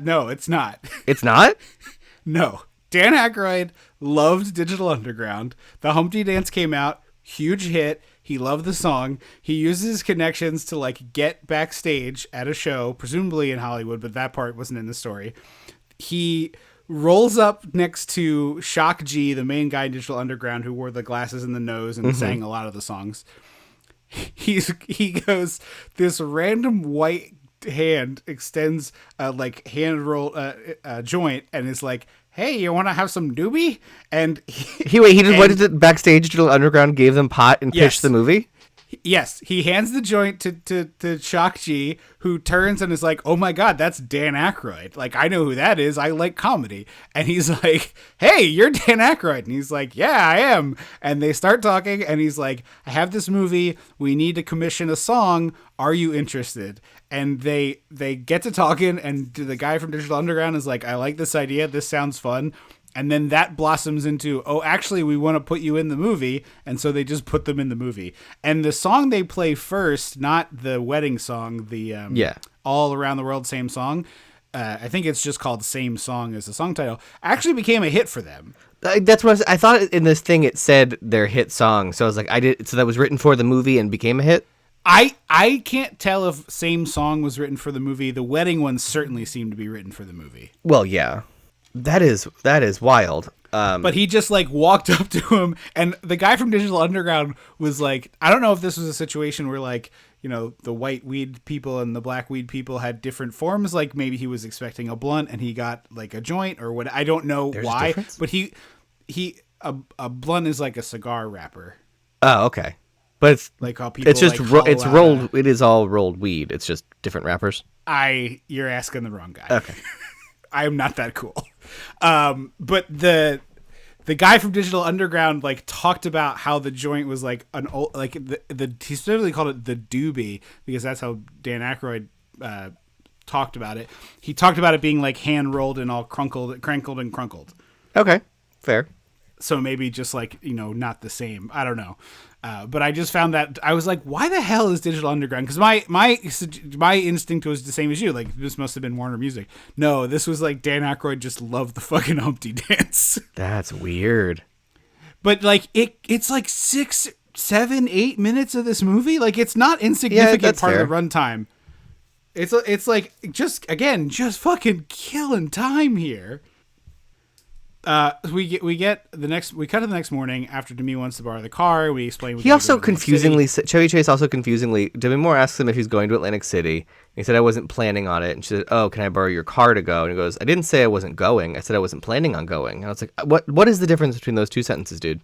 No, it's not. It's not? No. Dan Aykroyd loved Digital Underground. The Humpty Dance came out, huge hit. He loved the song. He uses his connections to like get backstage at a show, presumably in Hollywood, but that part wasn't in the story. He rolls up next to Shock G, the main guy in Digital Underground, who wore the glasses and the nose and sang a lot of the songs. He goes, this random white hand extends a like hand roll joint and is like, hey, you want to have some doobie? And he just went to backstage. Digital Underground gave them pot and pitched the movie. Yes, he hands the joint to Shock G, who turns and is like, oh my god, that's Dan Aykroyd. Like, I know who that is. I like comedy. And he's like, hey, you're Dan Aykroyd. And he's like, yeah, I am. And they start talking, and he's like, I have this movie. We need to commission a song. Are you interested? And they get to talking, and the guy from Digital Underground is like, I like this idea. This sounds fun. And then that blossoms into, oh, actually, we want to put you in the movie. And so they just put them in the movie. And the song they play first, not the wedding song, the All Around the World Same Song, I think it's just called Same Song as the song title, actually became a hit for them. That's what I thought in this thing it said their hit song. So I was like, so that was written for the movie and became a hit? I can't tell if Same Song was written for the movie. The wedding one certainly seemed to be written for the movie. Well, yeah. That is wild. But he just like walked up to him, and the guy from Digital Underground was like, I don't know if this was a situation where like, you know, the white weed people and the black weed people had different forms. Like maybe he was expecting a blunt and he got like a joint or what. I don't know why, but a blunt is like a cigar wrapper. Oh, okay. But it's like how people. It's just like it's rolled. It is all rolled weed. It's just different wrappers. You're asking the wrong guy. Okay. I am not that cool. But the guy from Digital Underground like talked about how the joint was like an old, like he specifically called it the doobie because that's how Dan Aykroyd talked about it. He talked about it being like hand rolled and all crankled and crunkled. Okay, fair. So maybe just like, not the same. I don't know. But I just found that I was like, why the hell is Digital Underground? Because my instinct was the same as you. Like, this must have been Warner Music. No, this was like Dan Aykroyd just loved the fucking Humpty Dance. That's weird. But like it's like 6, 7, 8 minutes of this movie. Like, it's not insignificant part fair. of the runtime. It's like just fucking killing time here. We cut to the next morning after Demi wants to borrow the car. We explain. He also confusingly, Chevy Chase also confusingly, Demi Moore asks him if he's going to Atlantic City. He said, I wasn't planning on it. And she said, oh, can I borrow your car to go? And he goes, I didn't say I wasn't going. I said I wasn't planning on going. And I was like, what is the difference between those two sentences, dude?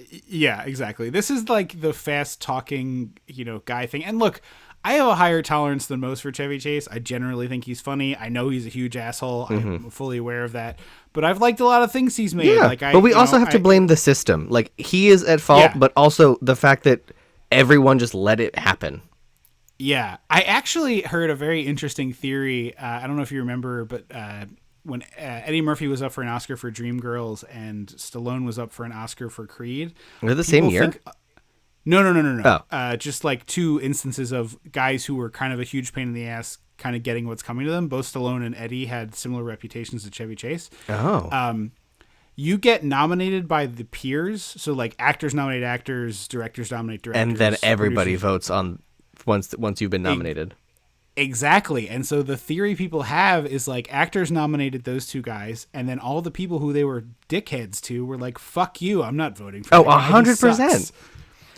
Yeah, exactly. This is like the fast talking, guy thing. And look, I have a higher tolerance than most for Chevy Chase. I generally think he's funny. I know he's a huge asshole. I'm fully aware of that. But I've liked a lot of things he's made. Yeah, but we also have to blame the system. Like, he is at fault, but also the fact that everyone just let it happen. Yeah. I actually heard a very interesting theory. I don't know if you remember, but when Eddie Murphy was up for an Oscar for Dreamgirls and Stallone was up for an Oscar for Creed. They're the same year? No. Oh. Just like two instances of guys who were kind of a huge pain in the ass, kind of getting what's coming to them. Both Stallone and Eddie had similar reputations to Chevy Chase. Oh. You get nominated by the peers. So like actors nominate actors, directors nominate directors. And then everybody votes on once you've been nominated. Exactly. And so the theory people have is like actors nominated those two guys, and then all the people who they were dickheads to were like, fuck you, I'm not voting for that guy. 100%.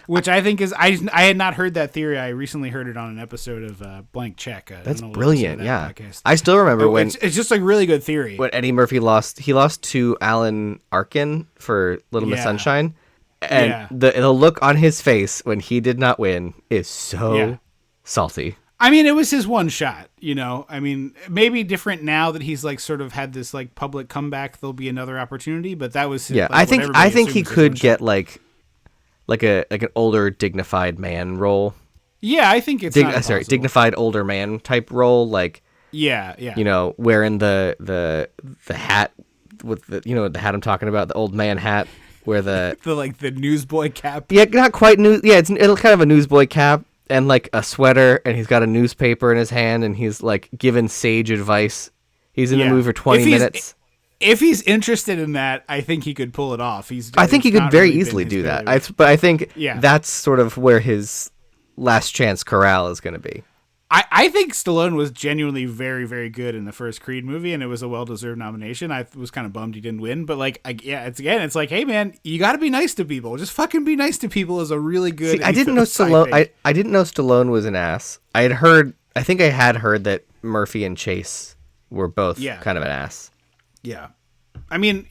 Which I think is, I had not heard that theory. I recently heard it on an episode of Blank Check. That's brilliant. Yeah. Podcast. I still remember when it's just a really good theory. When Eddie Murphy lost to Alan Arkin for Little Miss Sunshine. And the look on his face when he did not win is so salty. I mean, it was his one shot, I mean, maybe different now that he's like sort of had this like public comeback, there'll be another opportunity, but that was his, I think he could get like an older dignified man role. Yeah, I think it's dignified older man type role, like wearing the hat with the hat I'm talking about, the old man hat, where the newsboy cap. Yeah, not quite news. Yeah, it's kind of a newsboy cap and like a sweater, and he's got a newspaper in his hand, and he's like giving sage advice. He's in the movie for 20 minutes. If he's interested in that, I think he could pull it off. I think he could very easily do that. But I think that's sort of where his last chance corral is going to be. I think Stallone was genuinely very, very good in the first Creed movie, and it was a well-deserved nomination. I was kind of bummed he didn't win, but it's like, hey man, you got to be nice to people. Just fucking be nice to people is a really good. See, I didn't know Stallone. I didn't know Stallone was an ass. I think I had heard that Murphy and Chase were both kind of an ass. Yeah, I mean,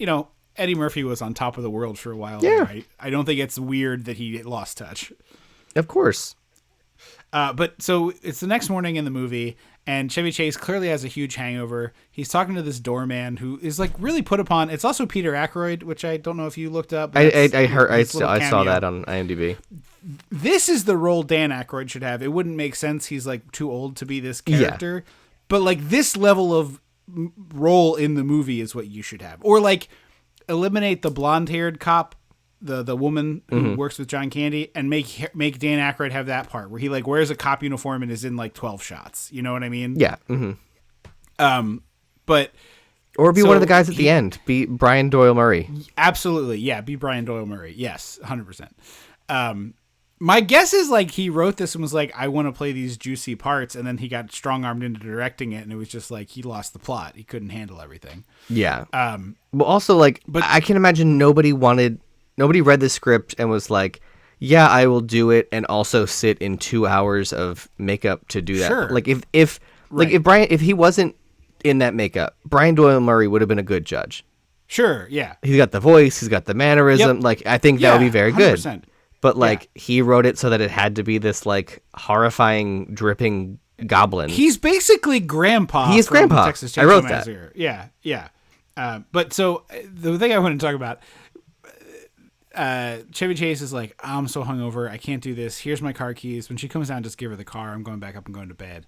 Eddie Murphy was on top of the world for a while. Yeah, right? I don't think it's weird that he lost touch. Of course. But so it's the next morning in the movie, and Chevy Chase clearly has a huge hangover. He's talking to this doorman who is like really put upon. It's also Peter Aykroyd, which I don't know if you looked up. I saw that on IMDb. This is the role Dan Aykroyd should have. It wouldn't make sense. He's like too old to be this character, but like this level of role in the movie is what you should have, or like eliminate the blonde-haired cop, the woman who works with John Candy, and make Dan Aykroyd have that part where he like wears a cop uniform and is in like 12 shots. You know what I mean? Yeah. But or be one of the guys at the end. Be Brian Doyle Murray. Absolutely, yeah. Be Brian Doyle Murray. Yes, 100%. My guess is like he wrote this and was like, I want to play these juicy parts, and then he got strong-armed into directing it, and it was just like he lost the plot. He couldn't handle everything. Yeah. Well, also like, but I can imagine nobody read the script and was like, yeah, I will do it, and also sit in 2 hours of makeup to do that. Sure. Like if he wasn't in that makeup, Brian Doyle Murray would have been a good judge. Sure. Yeah. He's got the voice. He's got the mannerism. Yep. Like I think that would be very 100%. Good. But like he wrote it so that it had to be this like horrifying dripping goblin. He's basically Grandpa. He is Grandpa. Texas Chainsaw I wrote Massacre. That. Yeah. But so the thing I want to talk about, Chevy Chase is like, I'm so hungover, I can't do this. Here's my car keys. When she comes down, just give her the car. I'm going back up and going to bed.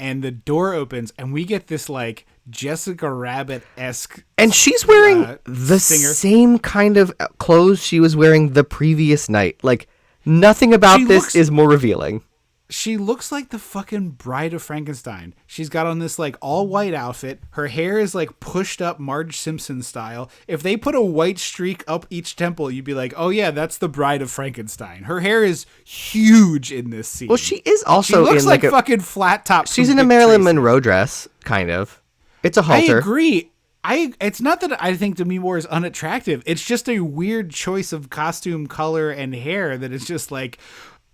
and the door opens, and we get this like Jessica Rabbit-esque, and she's wearing the singer. same kind of clothes she was wearing the previous night. Like, nothing about this is more revealing. She looks like the fucking Bride of Frankenstein. She's got on this like all white outfit. Her hair is like pushed up Marge Simpson style. If they put a white streak up each temple, you'd be like, oh yeah, that's the Bride of Frankenstein. Her hair is huge in this scene. Well, she is also she looks in like a fucking flat top. She's in a Marilyn Monroe dress, kind of. It's a halter. I agree. It's not that I think Demi Moore is unattractive. It's just a weird choice of costume, color, and hair that is just like,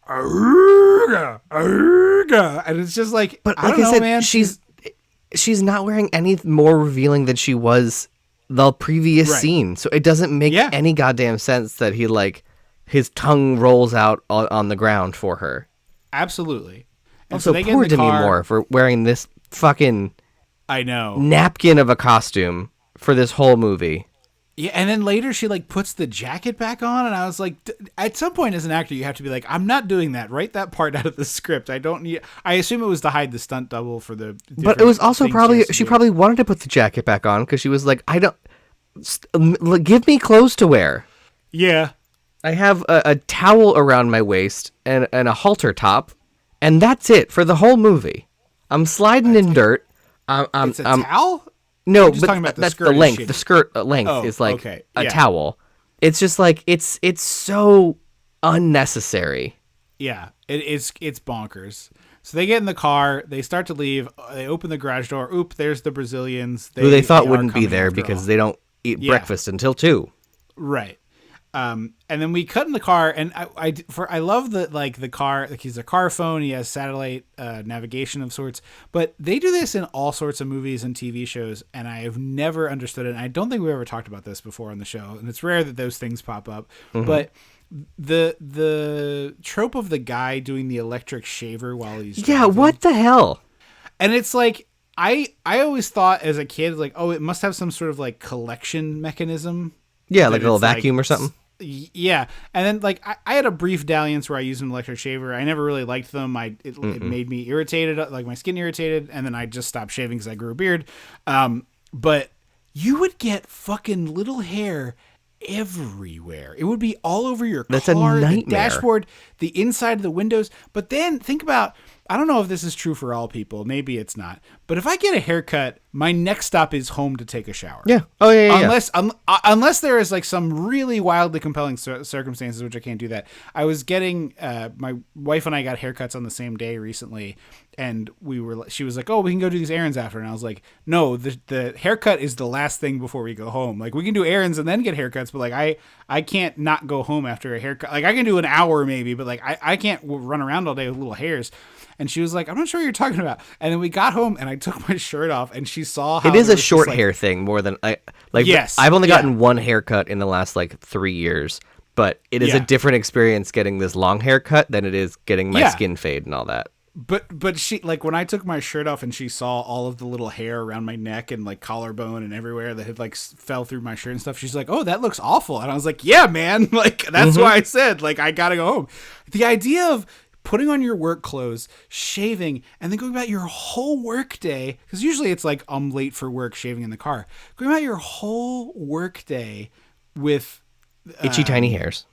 and it's just like, but I don't know, man. She's not wearing any more revealing than she was the previous scene, so it doesn't make any goddamn sense that he like his tongue rolls out on the ground for her. Absolutely. And also, poor Demi Moore for wearing this fucking napkin of a costume for this whole movie. Yeah, and then later she like puts the jacket back on, and I was like, at some point as an actor, you have to be like, I'm not doing that. Write that part out of the script. I don't need. I assume it was to hide the stunt double for the. But it was also probably she probably wanted to put the jacket back on because she was like, I don't give me clothes to wear. Yeah, I have a towel around my waist and a halter top, and that's it for the whole movie. I'm sliding in dirt. It's a towel. No, but that's the length. The skirt length is like a towel. It's just like it's so unnecessary. Yeah, it's bonkers. So they get in the car, they start to leave, they open the garage door. Oop, there's the Brazilians. Who they thought wouldn't be there because they don't eat breakfast until 2. Right. And then we cut in the car, and I love that, like, the car, like, he's a car phone, he has satellite navigation of sorts, but they do this in all sorts of movies and TV shows, and I have never understood it, and I don't think we've ever talked about this before on the show, and it's rare that those things pop up, but the trope of the guy doing the electric shaver while he's driving, what the hell? And it's like, I always thought as a kid, like, oh, it must have some sort of, like, collection mechanism. Yeah, like a little vacuum or something. Yeah, and then like I had a brief dalliance where I used an electric shaver. I never really liked them. It made me irritated, like my skin irritated, and then I just stopped shaving because I grew a beard. But you would get fucking little hair everywhere. It would be all over your car, the dashboard, the inside of the windows. But then think about, I don't know if this is true for all people. Maybe it's not. But if I get a haircut, my next stop is home to take a shower. Yeah. Oh, yeah. Unless there is like some really wildly compelling circumstances, which I can't do that. I was getting, my wife and I got haircuts on the same day recently. And she was like, oh, we can go do these errands after. And I was like, no, the haircut is the last thing before we go home. Like, we can do errands and then get haircuts, but like, I can't not go home after a haircut. Like, I can do an hour maybe, but like, I can't run around all day with little hairs. And she was like, I'm not sure what you're talking about. And then we got home and I took my shirt off and she saw how it is a short hair thing more than yes, I've only gotten one haircut in the last like 3 years, but it is a different experience getting this long haircut than it is getting my skin fade and all that. But she, like, when I took my shirt off and she saw all of the little hair around my neck and like collarbone and everywhere that had like fell through my shirt and stuff, she's like, oh, that looks awful. And I was like, yeah, man, like, that's why I said, like, I gotta go home. The idea of putting on your work clothes, shaving, and then going about your whole work day, because usually it's like, I'm late for work, shaving in the car, going about your whole work day with itchy tiny hairs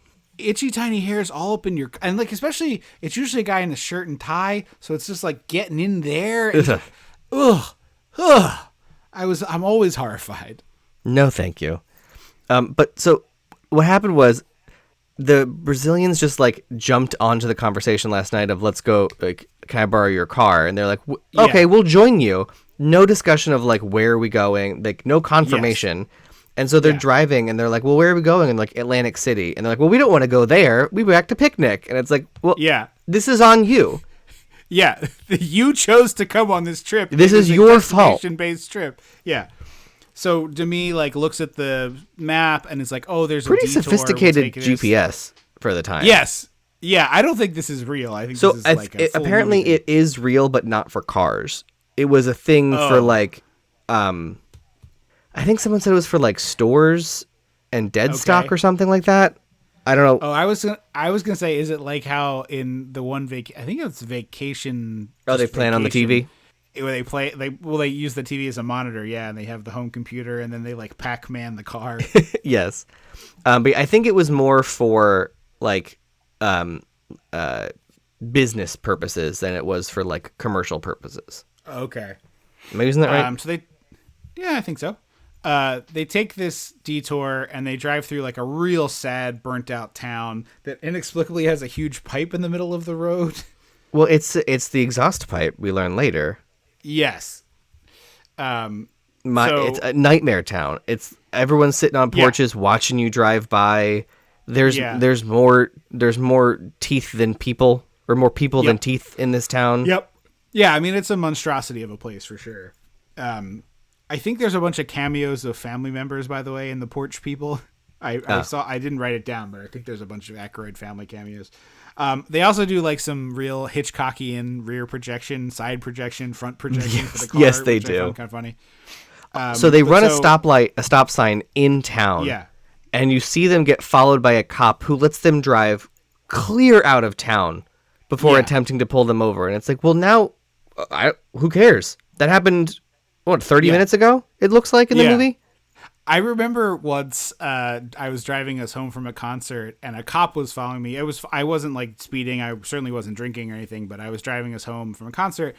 all up in your, and like, especially it's usually a guy in a shirt and tie, so it's just like getting in there and I'm always horrified. No thank you. But so what happened was the Brazilians just like jumped onto the conversation last night of, let's go, like, can I borrow your car? And they're like, okay, we'll join you. No discussion of like, where are we going? Like, no confirmation. Yes. And so they're driving and they're like, well, where are we going? And like, Atlantic City. And they're like, well, we don't want to go there. We back to picnic. And it's like, well, this is on you. Yeah. You chose to come on this trip. This is your fault. Destination-based trip. Yeah. So Demi like looks at the map and is like, oh, there's pretty a detour. Sophisticated GPS for the time. Yes. Yeah. I don't think this is real. I think so. This is like a full apparently movie. it is real, but not for cars. It was a thing for like, I think someone said it was for like stores and dead stock or something like that. I don't know. Oh, I was gonna say, is it like how in the one I think it's Vacation? Oh, they plan on the TV. where they use the TV as a monitor, and they have the home computer, and then they like Pac-Man the car. Yes, but I think it was more for like business purposes than it was for like commercial purposes. Okay, maybe isn't that right? I think so. They take this detour and they drive through like a real sad, burnt out town that inexplicably has a huge pipe in the middle of the road. Well, it's the exhaust pipe. We learn later. Yes. It's a nightmare town. It's everyone's sitting on porches watching you drive by. There's more teeth than people, or more people than teeth in this town. Yep. Yeah, I mean it's a monstrosity of a place for sure. I think there's a bunch of cameos of family members, by the way, in the porch people. I didn't write it down, but I think there's a bunch of Aykroyd family cameos. They also do like some real Hitchcockian rear projection, side projection, front projection for the car. Yes, they which do. I found kind of funny. So they run a stop sign in town. Yeah. And you see them get followed by a cop who lets them drive clear out of town before attempting to pull them over. And it's like, well, now, who cares? That happened, 30 minutes ago? It looks like in the movie. I remember once I was driving us home from a concert and a cop was following me. I wasn't like speeding. I certainly wasn't drinking or anything, but I was driving us home from a concert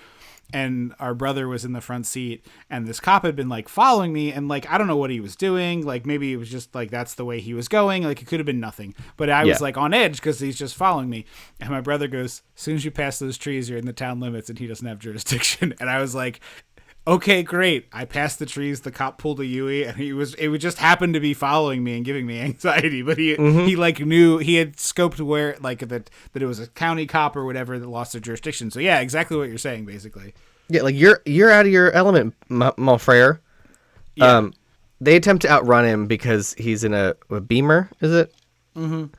and our brother was in the front seat and this cop had been like following me and like, I don't know what he was doing. Like maybe it was just like, that's the way he was going. Like it could have been nothing, but I was like on edge because he's just following me. And my brother goes, as soon as you pass those trees, you're in the town limits and he doesn't have jurisdiction. And I was like, okay, great. I passed the trees. The cop pulled a Yui, and it would just happen to be following me and giving me anxiety. But he like knew, he had scoped where like that it was a county cop or whatever that lost their jurisdiction. So yeah, exactly what you're saying, basically. Yeah, like you're out of your element, mon frere. Yeah. They attempt to outrun him because he's in a Beamer. Is it? Mm-hmm.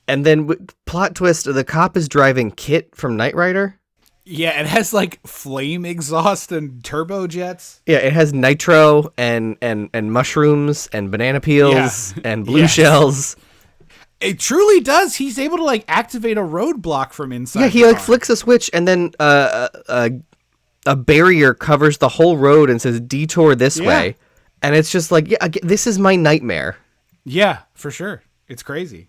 And then plot twist: the cop is driving Kit from Knight Rider. Yeah, it has like flame exhaust and turbojets. Yeah, it has nitro and mushrooms and banana peels and blue shells. It truly does. He's able to like activate a roadblock from inside. Yeah, he like flicks a switch and then a barrier covers the whole road and says detour this way. And it's just like, this is my nightmare. Yeah, for sure. It's crazy.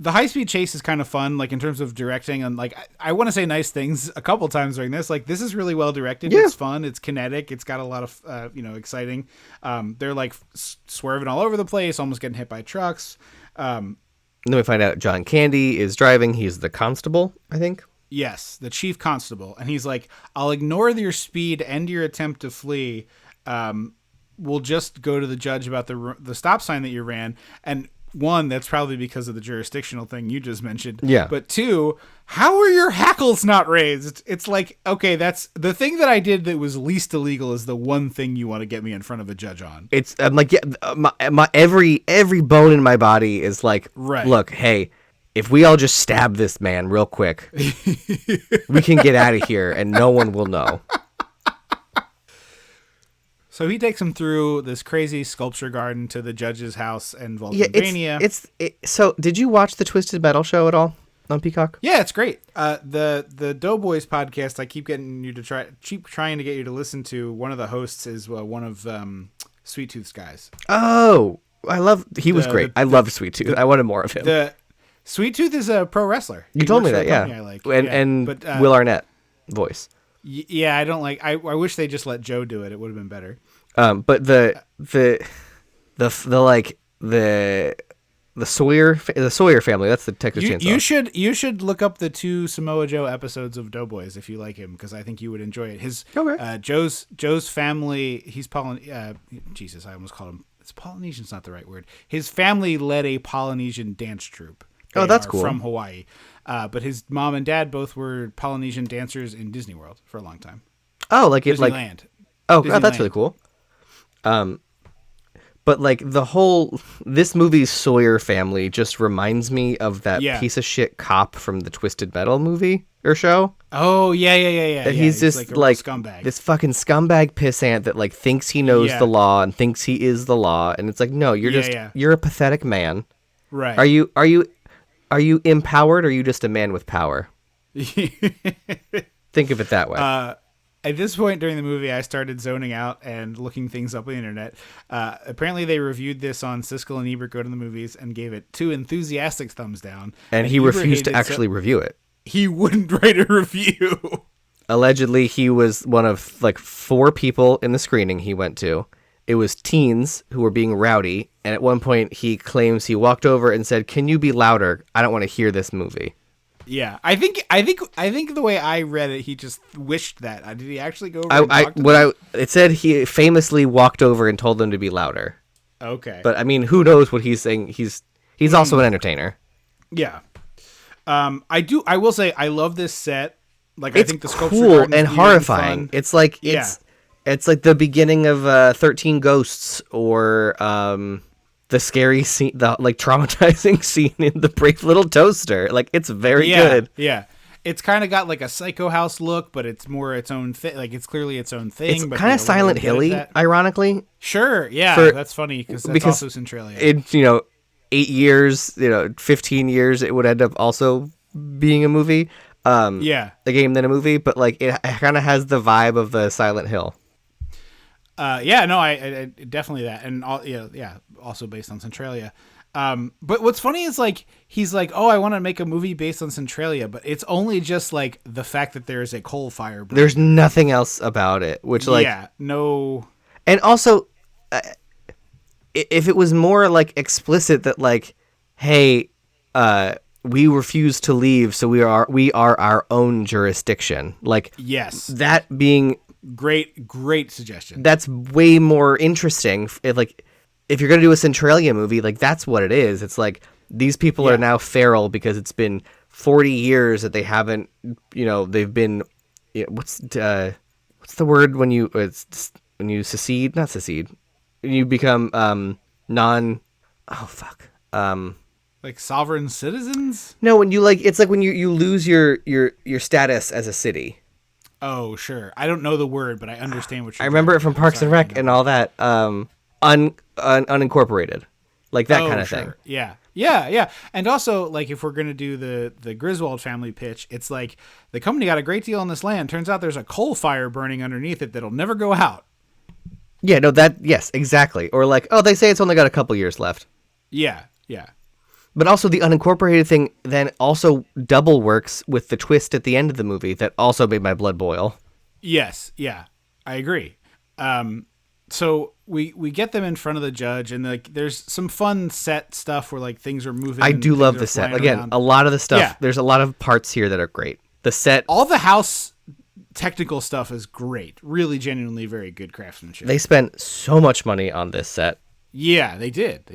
The high-speed chase is kind of fun, like in terms of directing, and like I want to say nice things a couple times during this. Like this is really well directed. Yeah. It's fun. It's kinetic. It's got a lot of exciting. They're like swerving all over the place, almost getting hit by trucks. And then we find out John Candy is driving. He's the constable, I think. Yes, the chief constable, and he's like, "I'll ignore your speed and your attempt to flee. We'll just go to the judge about the stop sign that you ran." And one, that's probably because of the jurisdictional thing you just mentioned. Yeah. But two, how are your hackles not raised? It's like, okay, that's the thing that I did that was least illegal is the one thing you want to get me in front of a judge on. I'm like, my every bone in my body is like, look, hey, if we all just stab this man real quick, we can get out of here and no one will know. So he takes him through this crazy sculpture garden to the judge's house in Vulcania. So did you watch the Twisted Metal show at all on Peacock? Yeah, it's great. The Doughboys podcast, I keep trying to get you to listen to. One of the hosts is one of Sweet Tooth's guys. Oh, he was great. I loved Sweet Tooth. I wanted more of him. The Sweet Tooth is a pro wrestler. You told me that, yeah. I like. And Will Arnett voice. Yeah, I don't like. I wish they just let Joe do it. It would have been better. But the Sawyer family. That's the Texas Chainsaw. You should look up the 2 Samoa Joe episodes of Doughboys if you like him, because I think you would enjoy it. Joe's family. He's Jesus, I almost called him. It's Polynesian's not the right word. His family led a Polynesian dance troupe. Oh, that's cool. From Hawaii. But his mom and dad both were Polynesian dancers in Disney World for a long time. Oh, like Disneyland. Oh, that's really cool. But like this movie's Sawyer family just reminds me of that piece of shit cop from the Twisted Metal movie or show. Oh, yeah. That he's just like scumbag. This fucking scumbag pissant that like thinks he knows the law and thinks he is the law, and it's like, no, you're a pathetic man. Right. Are you empowered, or are you just a man with power? Think of it that way. At this point during the movie, I started zoning out and looking things up on the internet. Apparently, they reviewed this on Siskel and Ebert Go to the Movies and gave it 2 enthusiastic thumbs down. And he refused to actually review it. He wouldn't write a review. Allegedly, he was one of like 4 people in the screening he went to. It was teens who were being rowdy. And at one point, he claims he walked over and said, "Can you be louder? I don't want to hear this movie." Yeah, I think the way I read it, he just wished that. Did he actually go over and talk to them? It said he famously walked over and told them to be louder. Okay. But I mean, who knows what he's saying? He's also an entertainer. Yeah. I will say I love this set. Like, It's I think the sculpture cool garden's and weird horrifying. fun. It's like it's like the beginning of 13 Ghosts or the scary scene, the like traumatizing scene in The Brave Little Toaster. Like, it's very good. Yeah. It's kind of got like a Psycho House look, but it's more its own thing. Like, it's clearly its own thing. It's but kind of Silent Hill-y, ironically. Sure, yeah, that's funny because that's also Centralia. In 8 years, 15 years, it would end up also being a movie. A game than a movie, but like it kind of has the vibe of the Silent Hill. I definitely that, and also based on Centralia. But what's funny is like he's like, oh, I want to make a movie based on Centralia, but it's only just like the fact that there is a coal fire. There's nothing else about it, which no. And also, if it was more like explicit that like, hey, we refuse to leave, so we are our own jurisdiction. Like, yes, that being great suggestion. That's way more interesting. If you're gonna do a Centralia movie, like that's what it is. It's like these people are now feral because it's been 40 years that they haven't. They've been. What's the word when you secede? Not secede. When you become non. Oh fuck. Like sovereign citizens? No, when you it's like when you lose your status as a city. Oh, sure. I don't know the word, but I understand what you're. I remember it from Parks and Rec and all that. Unincorporated, like that kind of thing. Yeah. And also, like, if we're gonna do the Griswold family pitch, it's like the company got a great deal on this land. Turns out there's a coal fire burning underneath it that'll never go out. Yeah. No. Yes. Exactly. Or like, oh, they say it's only got a couple years left. Yeah. But also the unincorporated thing then also double works with the twist at the end of the movie that also made my blood boil. Yes, yeah, I agree. So we get them in front of the judge, and like there's some fun set stuff where like things are moving. I do love the set. Again, around. A lot of the stuff. Yeah. There's a lot of parts here that are great. The set, all the house technical stuff is great. Really, genuinely, very good craftsmanship. They spent so much money on this set. Yeah, they did.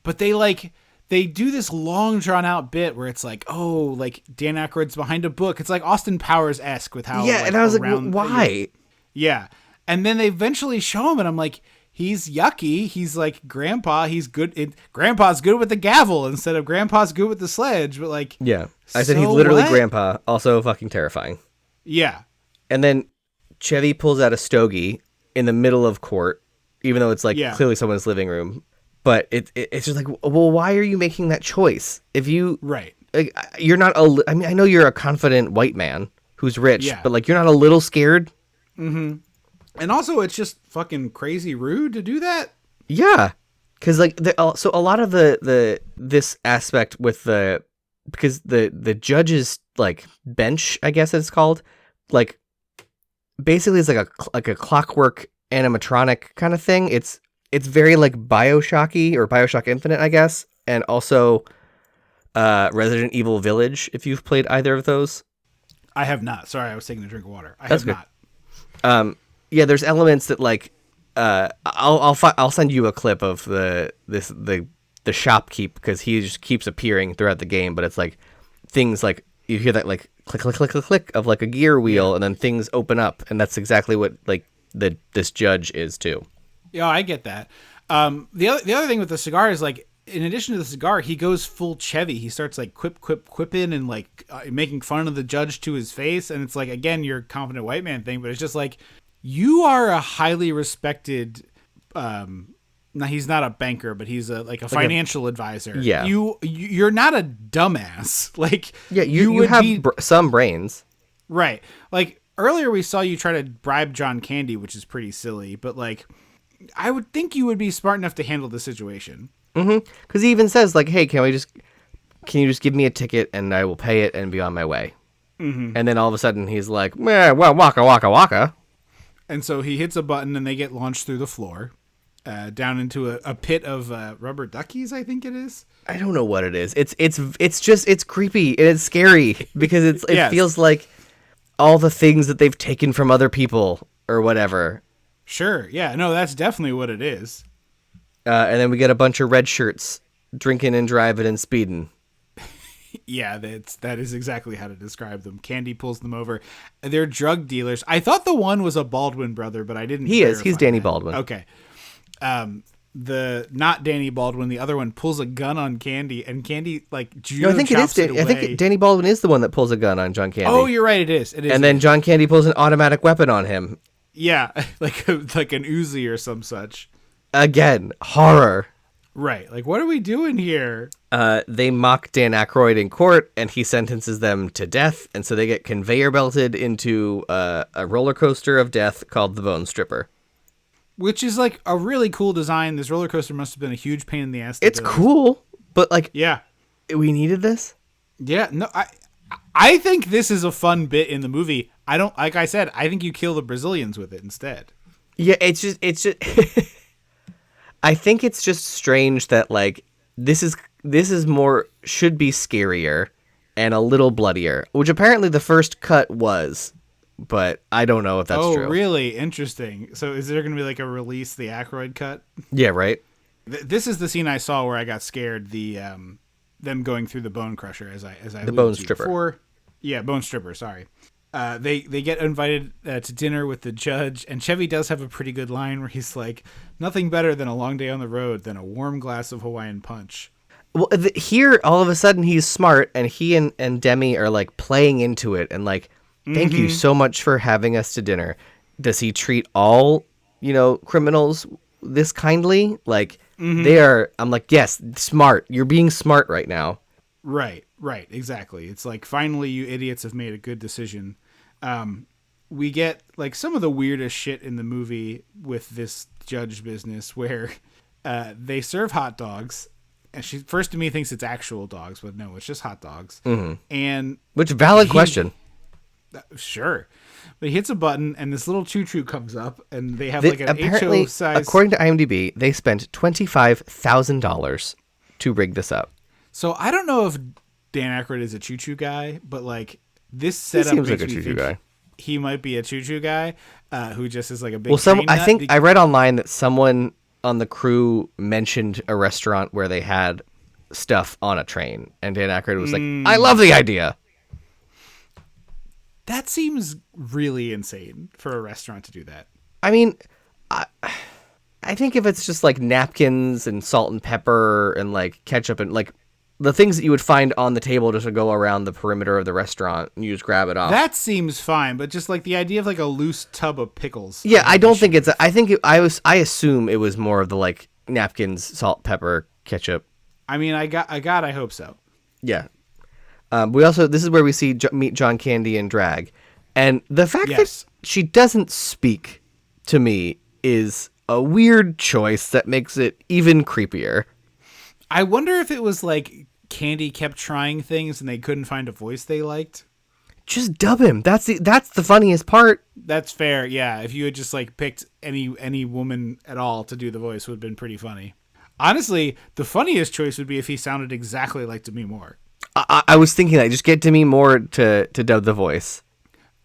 But they do this long drawn out bit where it's like, oh, like Dan Aykroyd's behind a book. It's like Austin Powers-esque with how and I was like, why? Yeah. And then they eventually show him and I'm like, he's yucky. He's like grandpa. He's good. Grandpa's good with the gavel instead of grandpa's good with the sledge. But like, yeah, I said he's literally grandpa. Also fucking terrifying. Yeah. And then Chevy pulls out a stogie in the middle of court, even though it's like clearly someone's living room. But it's just like, well, why are you making that choice? If you like, you're not I mean, I know you're a confident white man who's rich, but like you're not a little scared. Mm-hmm. And also, it's just fucking crazy rude to do that. Yeah, because like so a lot of this aspect with because the judge's like bench, I guess it's called, like basically it's like a clockwork animatronic kind of thing. It's very like BioShocky or BioShock Infinite, I guess, and also Resident Evil Village. If you've played either of those, I have not. Sorry, I was taking a drink of water. I That's have good. not. Yeah, there's elements that like I'll send you a clip of the shopkeep because he just keeps appearing throughout the game, but it's like things like you hear that like click click click click click of like a gear wheel, and then things open up, and that's exactly what like this judge is too. Yeah, I get that. The other thing with the cigar is like, in addition to the cigar, he goes full Chevy. He starts like quipping and like making fun of the judge to his face. And it's like, again, your confident white man thing, but it's just like, you are a highly respected, now he's not a banker, but he's a financial advisor. Yeah. You're not a dumbass. Like, yeah, you have some brains. Right. Like, earlier we saw you try to bribe John Candy, which is pretty silly, but like, I would think you would be smart enough to handle the situation. Mm-hmm. Because he even says like, "Hey, can you just give me a ticket and I will pay it and be on my way?" Mm-hmm. And then all of a sudden he's like, well, waka waka waka. And so he hits a button and they get launched through the floor, down into a pit of rubber duckies, I think it is. I don't know what it is. It's creepy and it's scary because it Yes. feels like all the things that they've taken from other people or whatever. Sure. Yeah. No, that's definitely what it is. And then we get a bunch of red shirts drinking and driving and speeding. Yeah, that is exactly how to describe them. Candy pulls them over. They're drug dealers. I thought the one was a Baldwin brother, but I didn't. He is. He's Danny that. Baldwin. Okay. The not Danny Baldwin. The other one pulls a gun on Candy, and Candy like judo No, I think it is. chops it I think Danny Baldwin is the one that pulls a gun on John Candy. Oh, you're right. It is. It is. And then John Candy pulls an automatic weapon on him. Yeah, like an Uzi or some such. Again, horror. Right. Like, what are we doing here? They mock Dan Aykroyd in court, and he sentences them to death, and so they get conveyor belted into a roller coaster of death called the Bone Stripper. Which is like a really cool design. This roller coaster must have been a huge pain in the ass. It's cool, but like, yeah, we needed this. Yeah, no, I think this is a fun bit in the movie. I don't, like I said, I think you kill the Brazilians with it instead. Yeah, it's just. I think it's just strange that like this is more should be scarier and a little bloodier, which apparently the first cut was, but I don't know if that's true. Oh, really? Interesting. So is there going to be like a release the Aykroyd cut? Yeah, right. This is the scene I saw where I got scared. The them going through the bone crusher as I the Bone Stripper. Before. Yeah, Bone Stripper. Sorry. They get invited to dinner with the judge, and Chevy does have a pretty good line where he's like, "Nothing better than a long day on the road than a warm glass of Hawaiian punch." Well, here all of a sudden he's smart, and he and Demi are like playing into it, and like, thank you so much for having us to dinner. Does he treat all criminals this kindly? Like they are. I'm like, yes, smart. You're being smart right now. Right, exactly. It's like, finally, you idiots have made a good decision. We get like some of the weirdest shit in the movie with this judge business where they serve hot dogs, and she first to me thinks it's actual dogs, but no, it's just hot dogs. Mm-hmm. And which valid question. Sure. But he hits a button and this little choo-choo comes up and they have like an apparently, HO size. According to IMDb, they spent $25,000 to rig this up. So I don't know if Dan Aykroyd is a choo-choo guy, but like this setup seems makes like a me choo-choo think guy. He might be a choo-choo guy who just is like a big I think I read online that someone on the crew mentioned a restaurant where they had stuff on a train, and Dan Aykroyd was like, I love the idea. That seems really insane for a restaurant to do that. I mean, I think if it's just like napkins and salt and pepper and like ketchup and like the things that you would find on the table just to go around the perimeter of the restaurant and you just grab it off. That seems fine, but just like the idea of like a loose tub of pickles. Yeah, I don't think it's. I assume it was more of the like napkins, salt, pepper, ketchup. I mean, I hope so. Yeah. This is where we meet John Candy in drag, and the fact that she doesn't speak to me is a weird choice that makes it even creepier. I wonder if it was like Candy kept trying things and they couldn't find a voice they liked. Just dub him. That's the funniest part. That's fair. Yeah, if you had just like picked any woman at all to do the voice, would have been pretty funny. Honestly, the funniest choice would be if he sounded exactly like Demi Moore. I was thinking that just get Demi Moore to dub the voice,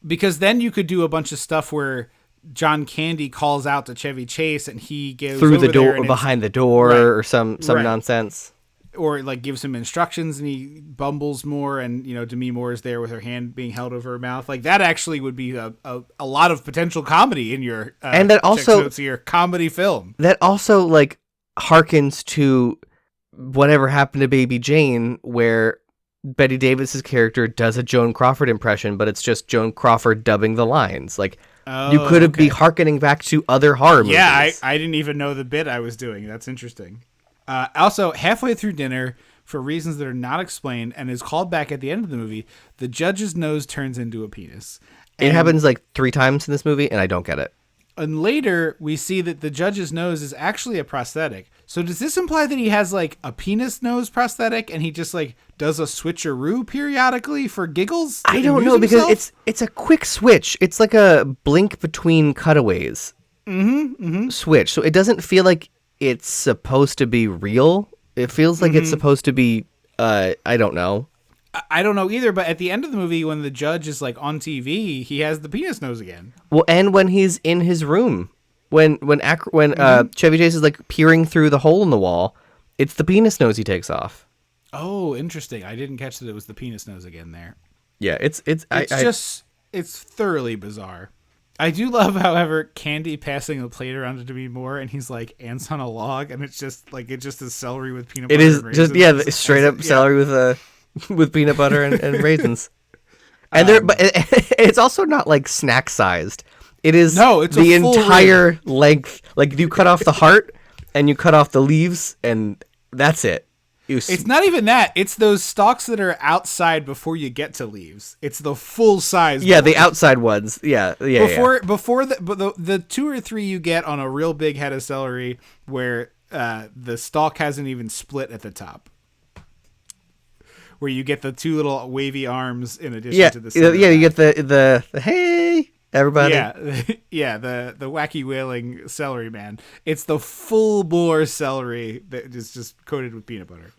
because then you could do a bunch of stuff where John Candy calls out to Chevy Chase and he goes through over the door there or behind the door, right, or some right, nonsense, or like gives him instructions and he bumbles more, and Demi Moore is there with her hand being held over her mouth. Like that actually would be a lot of potential comedy in your and that also your comedy film. That also like harkens to Whatever Happened to Baby Jane, where Betty Davis's character does a Joan Crawford impression, but it's just Joan Crawford dubbing the lines. Like you could be hearkening back to other horror movies. Yeah, I didn't even know the bit I was doing. That's interesting. Also, halfway through dinner, for reasons that are not explained and is called back at the end of the movie, the judge's nose turns into a penis. It happens like 3 times in this movie, and I don't get it. And later, we see that the judge's nose is actually a prosthetic. So does this imply that he has like a penis nose prosthetic and he just like does a switcheroo periodically for giggles? I don't know, because it's a quick switch. It's like a blink between cutaways switch. So it doesn't feel like it's supposed to be real. It feels like it's supposed to be, I don't know. I don't know either, but at the end of the movie, when the judge is like on TV, he has the penis nose again. Well, and when he's in his room, when Chevy Chase is like peering through the hole in the wall, it's the penis nose he takes off. Oh, interesting. I didn't catch that it was the penis nose again there. Yeah, it's thoroughly bizarre. I do love, however, Candy passing the plate around to Demi Moore, and he's like ants on a log, and it's just is celery with peanut butter. It is and just straight up celery with peanut butter and raisins. And but it's also not like snack sized. It is it's the a full entire length. Like you cut off the heart and you cut off the leaves, and that's it. It's not even that. It's those stalks that are outside before you get to leaves. It's the full size. Yeah, the outside ones. Yeah. Before the 2 or 3 you get on a real big head of celery where the stalk hasn't even split at the top. Where you get the 2 little wavy arms in addition to the center. Yeah, you get the hey everybody. Yeah, the wacky wailing celery man. It's the full bore celery that is just coated with peanut butter.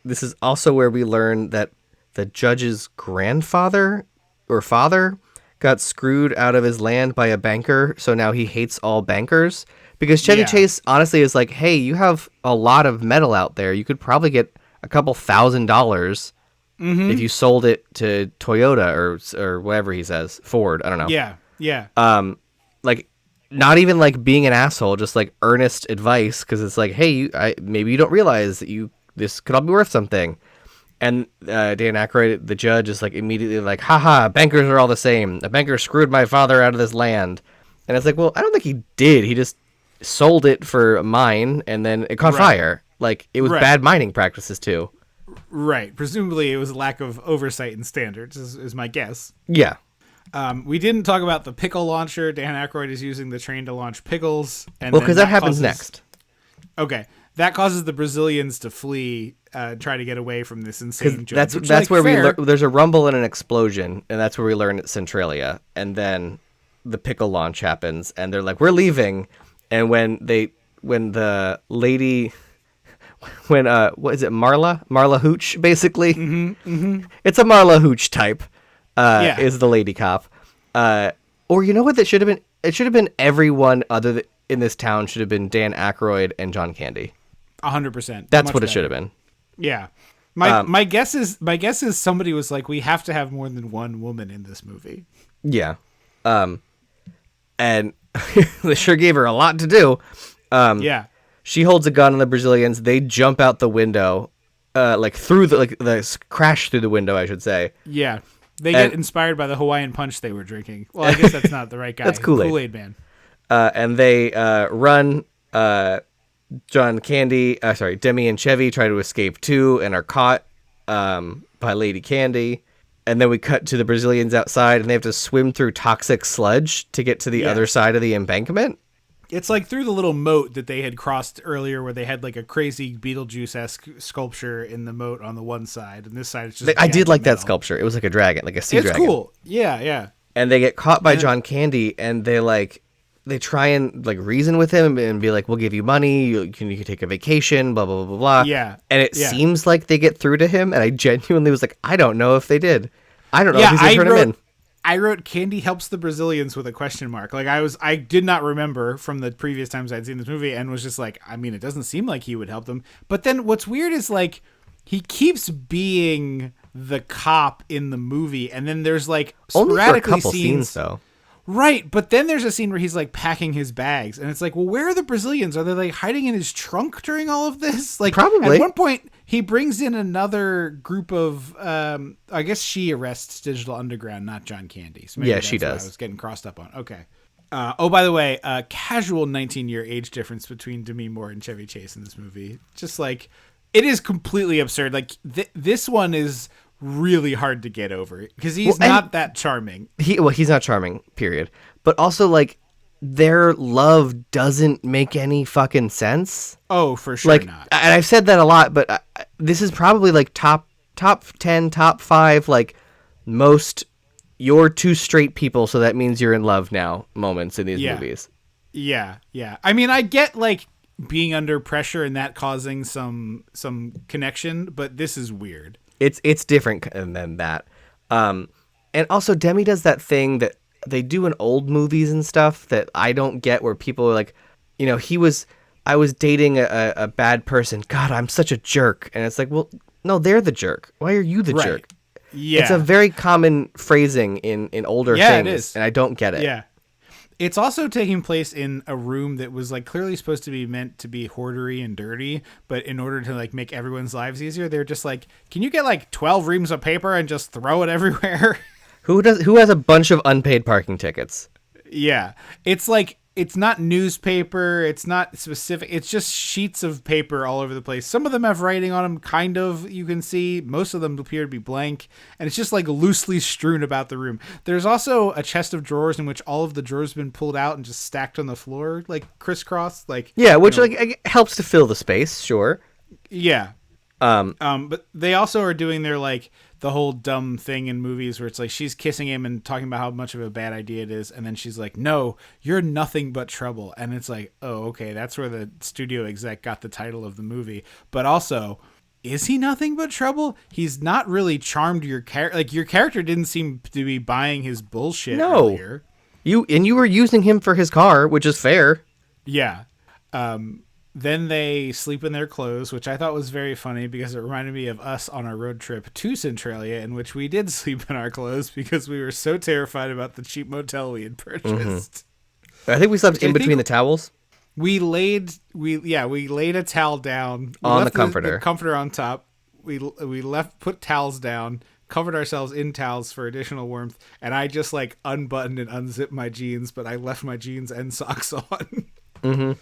This is also where we learn that the judge's grandfather or father got screwed out of his land by a banker, so now he hates all bankers. Because Chevy Chase honestly is like, hey, you have a lot of metal out there. You could probably get a couple $1,000 if you sold it to Toyota or whatever he says, Ford. I don't know. Yeah. Like not even like being an asshole, just like earnest advice, because it's like, hey, maybe you don't realize that this could all be worth something. And Dan Aykroyd, the judge, is like immediately like, haha, bankers are all the same. A banker screwed my father out of this land. And it's like, well, I don't think he did. He just sold it for mine, and then it caught fire. Like, it was bad mining practices, too. Right. Presumably, it was a lack of oversight and standards, is my guess. Yeah. We didn't talk about the pickle launcher. Dan Aykroyd is using the train to launch pickles. Well, because that happens next. Okay. That causes the Brazilians to flee, try to get away from this insane judge. That's where we learn. There's a rumble and an explosion, and that's where we learn it's Centralia. And then the pickle launch happens, and they're like, we're leaving. And when the lady... what is it, Marla Hooch, basically? It's a Marla Hooch type, is the lady cop. Or you know what, it should have been everyone other in this town should have been Dan Aykroyd and John Candy. 100%. That's what it should have been. Yeah. My guess is somebody was like, we have to have more than one woman in this movie. Yeah. And they sure gave her a lot to do. Yeah. She holds a gun on the Brazilians. They jump out the window, through the crash through the window, I should say. Yeah. They get inspired by the Hawaiian punch they were drinking. Well, I guess that's not the right guy. That's Kool-Aid. Kool-Aid man. And they run. John Candy, Demi and Chevy try to escape too and are caught by Lady Candy. And then we cut to the Brazilians outside, and they have to swim through toxic sludge to get to the other side of the embankment. It's like through the little moat that they had crossed earlier, where they had like a crazy Beetlejuice-esque sculpture in the moat on the one side, and this side is just. I did like that sculpture. It was like a dragon, like a sea dragon. It's cool. Yeah. And they get caught by John Candy, and they try and like reason with him and be like, we'll give you money, you can take a vacation, blah, blah, blah, blah. Yeah. And it seems like they get through to him. And I genuinely was like, I don't know if they did. I don't know if he's going to turn him in. I wrote Candy helps the Brazilians with a question mark. Like I did not remember from the previous times I'd seen this movie and was just like, I mean, it doesn't seem like he would help them. But then what's weird is like, he keeps being the cop in the movie. And then there's like sporadically only for a couple scenes though. Right, but then there's a scene where he's like packing his bags, and it's like, well, where are the Brazilians? Are they like hiding in his trunk during all of this? Like, probably. At one point, he brings in another group of, I guess she arrests Digital Underground, not John Candy. So maybe she does. What I was getting crossed up on. Okay. By the way, casual 19-year age difference between Demi Moore and Chevy Chase in this movie. Just like It is completely absurd. Like this one is really hard to get over because he's not that charming. He's not charming, period. But also, like, their love doesn't make any fucking sense. Oh, for sure like, not. And I've said that a lot, but this is probably like top 10, top 5, like most you're two straight people, so that means you're in love now moments in these movies. Yeah. I mean, I get like being under pressure and that causing some connection, but this is weird. It's different than that. And also Demi does that thing that they do in old movies and stuff that I don't get, where people are like, you know, I was dating a bad person. God, I'm such a jerk. And it's like, well, no, they're the jerk. Why are you the jerk? Yeah. It's a very common phrasing in older things. It is. And I don't get it. Yeah. It's also taking place in a room that was like clearly supposed to be meant to be hoardery and dirty, but in order to like make everyone's lives easier, they're just like, can you get like 12 reams of paper and just throw it everywhere? Who has a bunch of unpaid parking tickets? Yeah. It's like, it's not newspaper. It's not specific. It's just sheets of paper all over the place. Some of them have writing on them, kind of, you can see. Most of them appear to be blank. And it's just like loosely strewn about the room. There's also a chest of drawers in which all of the drawers have been pulled out and just stacked on the floor, like crisscross. Like, yeah, which like helps to fill the space, sure. Yeah. But they also are doing their like the whole dumb thing in movies where it's like she's kissing him and talking about how much of a bad idea it is, and then she's like, no, you're nothing but trouble. And it's like, oh, okay, that's where the studio exec got the title of the movie. But also, is he nothing but trouble? He's not really charmed your character. Like, your character didn't seem to be buying his bullshit earlier. You were using him for his car, which is fair. Yeah. Then they sleep in their clothes, which I thought was very funny because it reminded me of us on our road trip to Centralia, in which we did sleep in our clothes because we were so terrified about the cheap motel we had purchased. Mm-hmm. I think we slept in between the towels. We laid a towel down on the comforter. The comforter on top. We put towels down, covered ourselves in towels for additional warmth, and I just like unbuttoned and unzipped my jeans, but I left my jeans and socks on. Mm-hmm.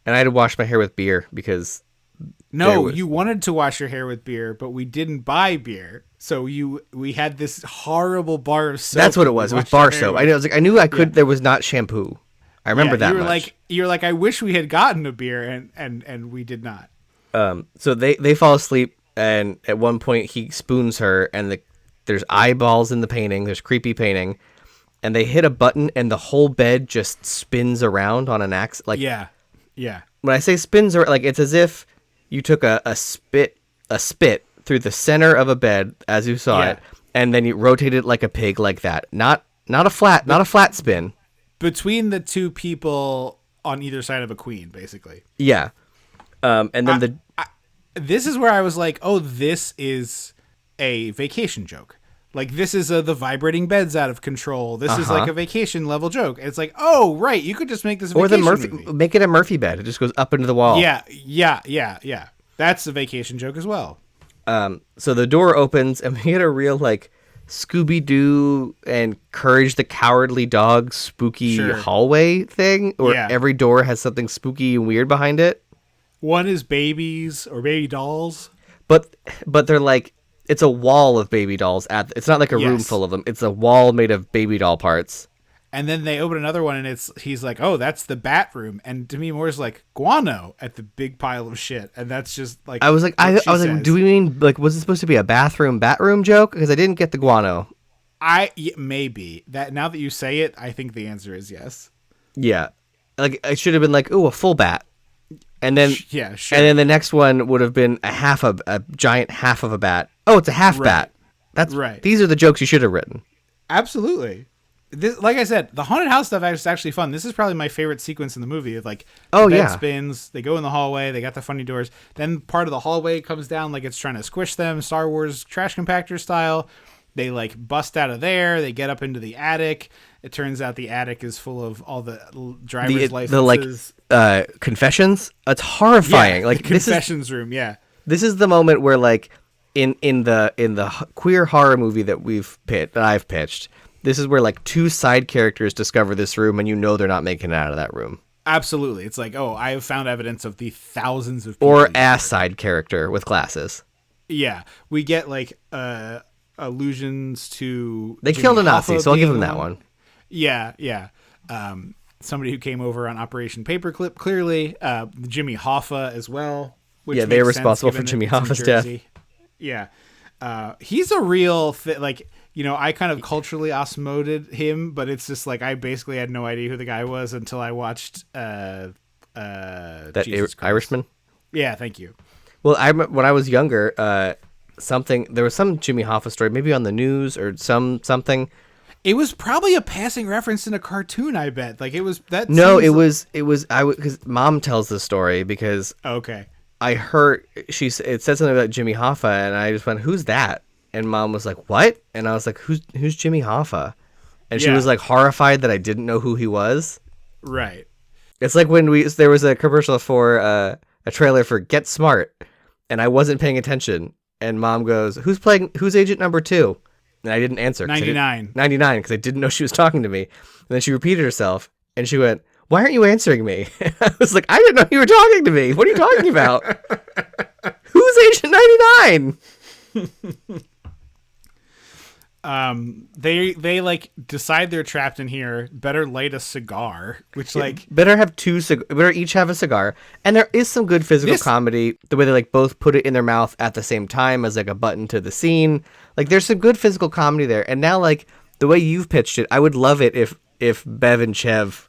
And I had to wash my hair with beer because... No, you wanted to wash your hair with beer, but we didn't buy beer. So we had this horrible bar of soap. That's what it was. It was bar soap. I knew I could... Yeah. There was not shampoo. I remember that much. You were like, I wish we had gotten a beer, and we did not. So they fall asleep, and at one point he spoons her, and there's eyeballs in the painting. There's creepy painting. And they hit a button, and the whole bed just spins around on an axis. Like, yeah. When I say spins, like it's as if you took a spit through the center of a bed as you saw it, and then you rotated it like a pig, like that. Not a flat spin. Between the two people on either side of a queen, basically. Yeah. And then this is where I was like, oh, this is a vacation joke. Like, this is the vibrating bed's out of control. This is like a vacation level joke. It's like, oh, right, you could just make this a vacation movie. Make it a Murphy bed. It just goes up into the wall. Yeah. That's a vacation joke as well. So the door opens, and we get a real, like, Scooby-Doo and Courage the Cowardly Dog spooky hallway thing, where every door has something spooky and weird behind it. One is babies or baby dolls. But they're like, it's a wall of baby dolls. It's not like a room full of them. It's a wall made of baby doll parts. And then they open another one, and he's like, oh, that's the bat room. And Demi Moore's like, guano at the big pile of shit. And that's just like, I was like, do we mean, like, was it supposed to be a bat room joke? Because I didn't get the guano. Maybe that now that you say it, I think the answer is yes. Yeah. Like, it should have been like, ooh, a full bat. And then, yeah, sure. And then the next one would have been a giant half of a bat. Oh, it's a half bat. That's right. These are the jokes you should have written. Absolutely. This, like I said, the haunted house stuff is actually fun. This is probably my favorite sequence in the movie. Of like, the bed spins, they go in the hallway, they got the funny doors. Then part of the hallway comes down like it's trying to squish them, Star Wars trash compactor style. They like bust out of there. They get up into the attic. It turns out the attic is full of all the driver's licenses. The confessions. It's horrifying. Yeah, like the confessions room. Yeah. This is the moment where like in the queer horror movie that I've pitched. This is where like two side characters discover this room, and you know they're not making it out of that room. Absolutely. It's like, oh, I have found evidence of the thousands of people. Or a side character with glasses. Yeah. We get like allusions to... They Jimmy killed a Hoffa Nazi, so I'll give being them that one. Yeah, yeah. Somebody who came over on Operation Paperclip, clearly. Jimmy Hoffa as well. Which Yeah, they were makes responsible sense, for given Jimmy that it's in Hoffa's death. Jersey. Yeah. He's a real... like, you know, I kind of culturally osmoted him, but it's just like I basically had no idea who the guy was until I watched... That Jesus Christ. Irishman? Yeah, thank you. Well, when I was younger, there was some Jimmy Hoffa story, maybe on the news or something. It was probably a passing reference in a cartoon, I bet. Like it was that. No, seems... it was because Mom tells the story because okay. I heard it said something about Jimmy Hoffa, and I just went, "Who's that?" And Mom was like, "What?" And I was like, "Who's Jimmy Hoffa?" And she was like horrified that I didn't know who he was. Right. It's like when there was a commercial for a trailer for Get Smart, and I wasn't paying attention, and Mom goes, "Who's Agent Number 2?" And I didn't answer. 99. 99, because I didn't know she was talking to me. And then she repeated herself, and she went, "Why aren't you answering me?" I was like, "I didn't know you were talking to me. What are you talking about? Who's Agent 99? They like decide they're trapped in here. Better light a cigar, which like Better each have a cigar. And there is some good physical comedy. The way they like both put it in their mouth at the same time as like a button to the scene. Like there's some good physical comedy there. And now like the way you've pitched it, I would love it if Bev and Chev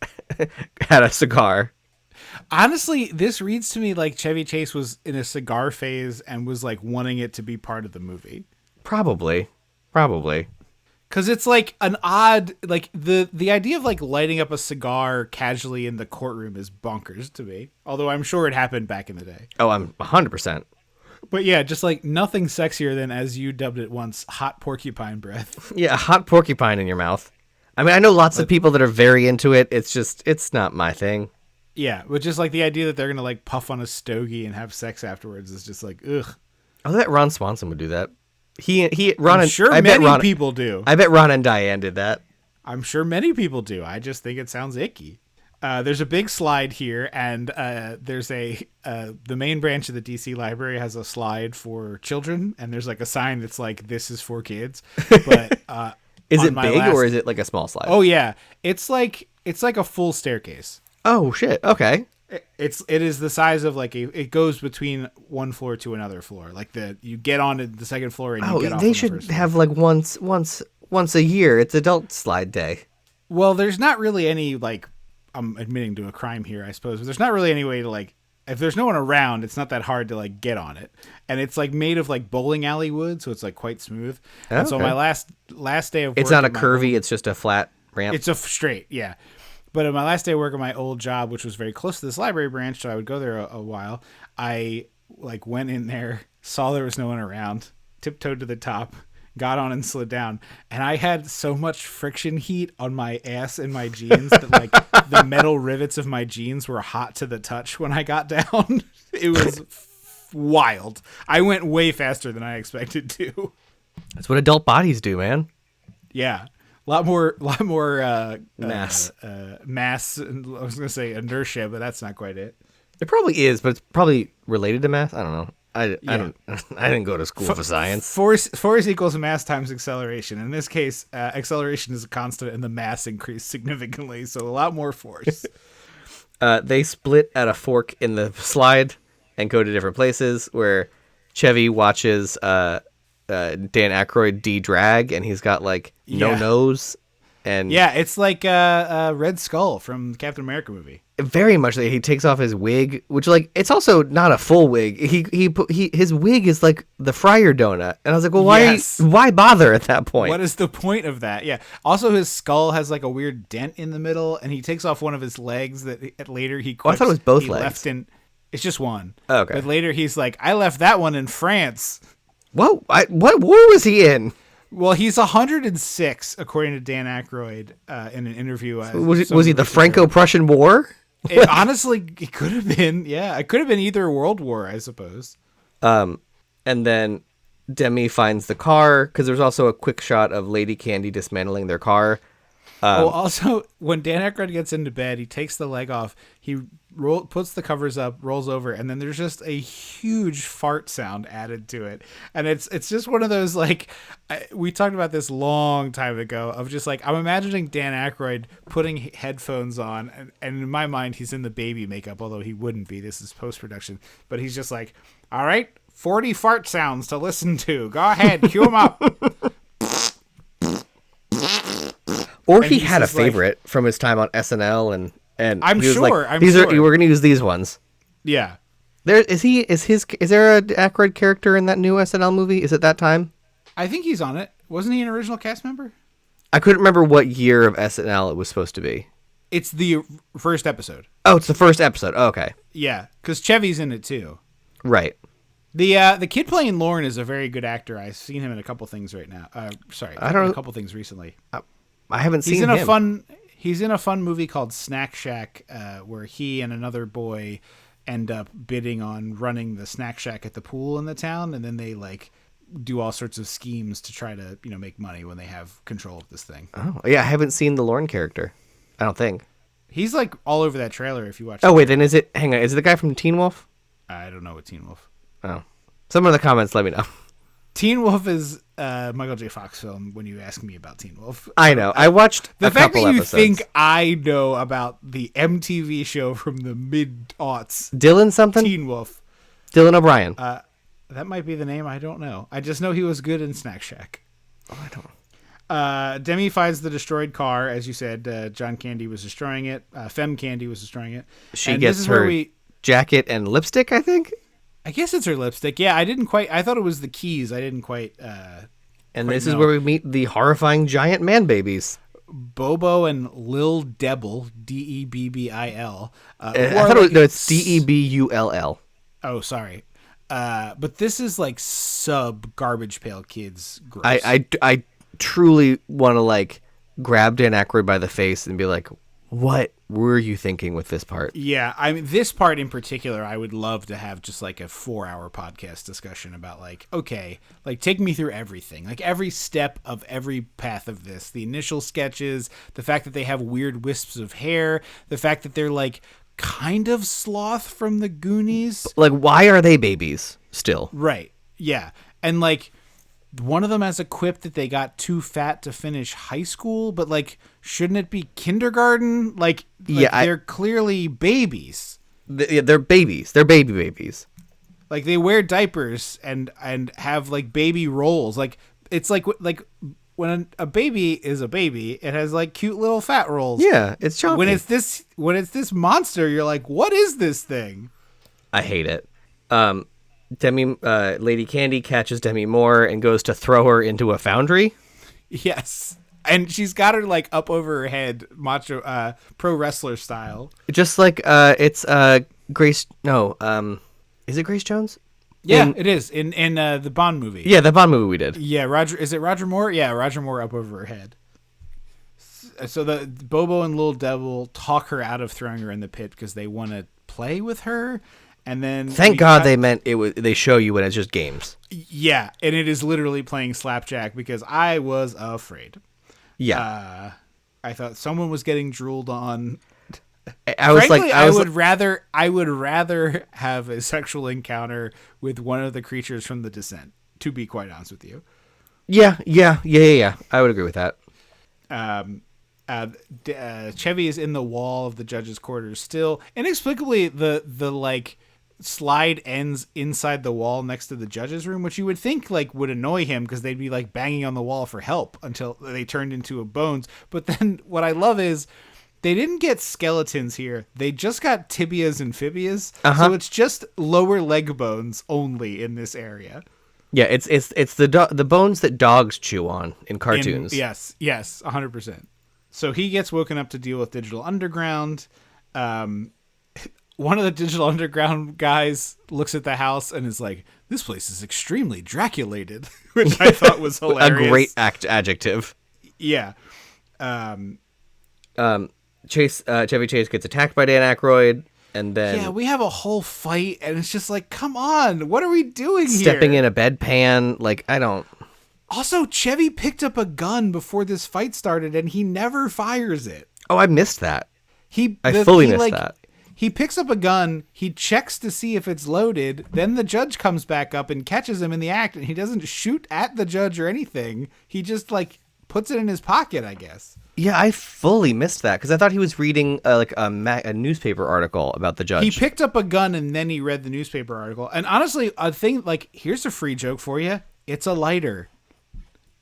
had a cigar. Honestly, this reads to me like Chevy Chase was in a cigar phase and was like wanting it to be part of the movie. Probably. Because it's like an odd, like the idea of like lighting up a cigar casually in the courtroom is bonkers to me. Although I'm sure it happened back in the day. Oh, I'm 100%. But yeah, just like nothing sexier than, as you dubbed it once, hot porcupine breath. Yeah, a hot porcupine in your mouth. I mean, I know lots of people that are very into it. It's not my thing. Yeah, but just like the idea that they're going to like puff on a stogie and have sex afterwards is just like, ugh. I bet Ron Swanson would do that. Ron. I'm sure many people do. I bet Ron and Diane did that. I'm sure many people do. I just think it sounds icky. There's a big slide here, and there's the main branch of the DC library has a slide for children, and there's like a sign that's like, "This is for kids." But is it big or is it like a small slide? Oh yeah, it's like a full staircase. Oh shit. Okay. It is the size of like it goes between one floor to another floor. Like you get onto the second floor and you get off. They on should the first have floor. like once a year. It's adult slide day. Well, there's not really any like, I'm admitting to a crime here, I suppose. But there's not really any way to like, if there's no one around, it's not that hard to like get on it. And it's like made of like bowling alley wood, so it's like quite smooth. Okay. And so my last day of work, it's not a curvy. It's just a flat ramp. It's a straight, yeah. But at my last day of work at my old job, which was very close to this library branch, so I would go there a while, I like went in there, saw there was no one around, tiptoed to the top, got on and slid down. And I had so much friction heat on my ass and my jeans that like the metal rivets of my jeans were hot to the touch when I got down. It was wild. I went way faster than I expected to. That's what adult bodies do, man. Yeah. A lot more mass. Mass. I was going to say inertia, but that's not quite it. It probably is, but it's probably related to math. I don't know. I didn't go to school for science. Force equals mass times acceleration. In this case, acceleration is a constant and the mass increased significantly, so a lot more force. They split at a fork in the slide and go to different places where Chevy watches Dan Aykroyd de-drag, and he's got like no nose. And yeah, it's like Red Skull from the Captain America movie. Very much. Like, he takes off his wig, which like it's also not a full wig. His wig is like the Fryer donut, and I was like, well, why bother at that point? What is the point of that? Yeah. Also, his skull has like a weird dent in the middle, and he takes off one of his legs that later he. I thought it was both legs. It's just one. Oh, okay. But later he's like, I left that one in France. Whoa! What war was he in? Well, he's 106, according to Dan Aykroyd in an interview. Was he the Franco-Prussian War? Honestly, it could have been. Yeah, it could have been either world war, I suppose. And then Demi finds the car, because there's also a quick shot of Lady Candy dismantling their car. Also, when Dan Aykroyd gets into bed, he takes the leg off. He puts the covers up, rolls over, and then there's just a huge fart sound added to it. And it's just one of those, like, we talked about this long time ago of just like, I'm imagining Dan Aykroyd putting headphones on, and in my mind, he's in the baby makeup, although he wouldn't be. This is post-production. But he's just like, all right, 40 fart sounds to listen to. Go ahead, cue them up. Or he had a favorite from his time on SNL, and I'm he was sure. like, we're going to use these ones. Yeah. Is there an Aykroyd character in that new SNL movie? Is it that time? I think he's on it. Wasn't he an original cast member? I couldn't remember what year of SNL it was supposed to be. It's the first episode. Oh, it's the first episode. Oh, okay. Yeah, because Chevy's in it too. Right. The kid playing Lorne is a very good actor. I've seen him in a couple things right now. A couple things recently. I haven't seen him. He's in a fun movie called Snack Shack, where he and another boy end up bidding on running the snack shack at the pool in the town, and then they like do all sorts of schemes to try to make money when they have control of this thing. Oh yeah, I haven't seen the Lorne character. I don't think he's like all over that trailer. If you watch. Oh wait, then is it? Hang on, is it the guy from Teen Wolf? I don't know what Teen Wolf. Oh, someone in the comments let me know. Teen Wolf is Michael J. Fox film. When you ask me about Teen Wolf, I know. I watched the a fact couple that you episodes. think I know about the MTV show from the mid-aughts. Dylan something. Teen Wolf. Dylan O'Brien. That might be the name. I don't know. I just know he was good in Snack Shack. Oh, I don't. Demi finds the destroyed car, as you said. John Candy was destroying it. Femme Candy was destroying it. She gets her jacket and lipstick, I think. I guess it's her lipstick. Yeah, I thought it was the keys. I didn't quite. And this is where we meet the horrifying giant man babies. Bobo and Lil Debbil, Debbil. I thought it's Debull. Oh, sorry. But this is like sub Garbage Pail Kids. Gross. I truly want to like grab Dan Aykroyd by the face and be like, what were you thinking with this part? Yeah, I mean, this part in particular, I would love to have just like a 4-hour podcast discussion about like, okay, like take me through everything, like every step of every path of this, the initial sketches, the fact that they have weird wisps of hair, the fact that they're like kind of Sloth from the Goonies. Like, why are they babies still? Right. Yeah. And like one of them has a quip that they got too fat to finish high school, but like, shouldn't it be kindergarten? Like they're clearly babies. They're babies. They're babies. Like they wear diapers and have like baby rolls. Like it's like when a baby is a baby, it has like cute little fat rolls. Yeah, it's chunky. When it's this monster, you're like, what is this thing? I hate it. Lady Candy catches Demi Moore and goes to throw her into a foundry. Yes. And she's got her like up over her head, macho, pro wrestler style. Just like it's Grace. No, is it Grace Jones? Yeah, it is in the Bond movie. Yeah, the Bond movie we did. Yeah, Is it Roger Moore? Yeah, Roger Moore up over her head. So the Bobo and Lil Devil talk her out of throwing her in the pit because they want to play with her. And then thank God they meant it was. They show you when it's just games. Yeah, and it is literally playing slapjack because I was afraid. Yeah, I thought someone was getting drooled on. Frankly, I would rather have a sexual encounter with one of the creatures from The Descent. To be quite honest with you. Yeah. I would agree with that. Chevy is in the wall of the judge's quarters still. Inexplicably, the like slide ends inside the wall next to the judge's room, which you would think like would annoy him because they'd be like banging on the wall for help until they turned into a bones. But then what I love is they didn't get skeletons here. They just got tibias and fibias. So it's just lower leg bones only in this area. Yeah, it's the bones that dogs chew on in cartoons. Yes, 100%. So he gets woken up to deal with Digital Underground. One of the Digital Underground guys looks at the house and is like, "This place is extremely Draculated," which I thought was hilarious. A great adjective. Yeah. Chevy Chase gets attacked by Dan Aykroyd, and then we have a whole fight, and it's just like, come on, what are we doing stepping here? in a bedpan? Like, I don't. Also, Chevy picked up a gun before this fight started, and he never fires it. Oh, I missed that. I He fully missed that. He picks up a gun, he checks to see if it's loaded, then the judge comes back up and catches him in the act, and he doesn't shoot at the judge or anything. He just, like, puts it in his pocket, I guess. Yeah, I fully missed that because I thought he was reading a newspaper article about the judge. He picked up a gun and then he read the newspaper article. And honestly, a thing, like, here's a free joke for you. It's a lighter.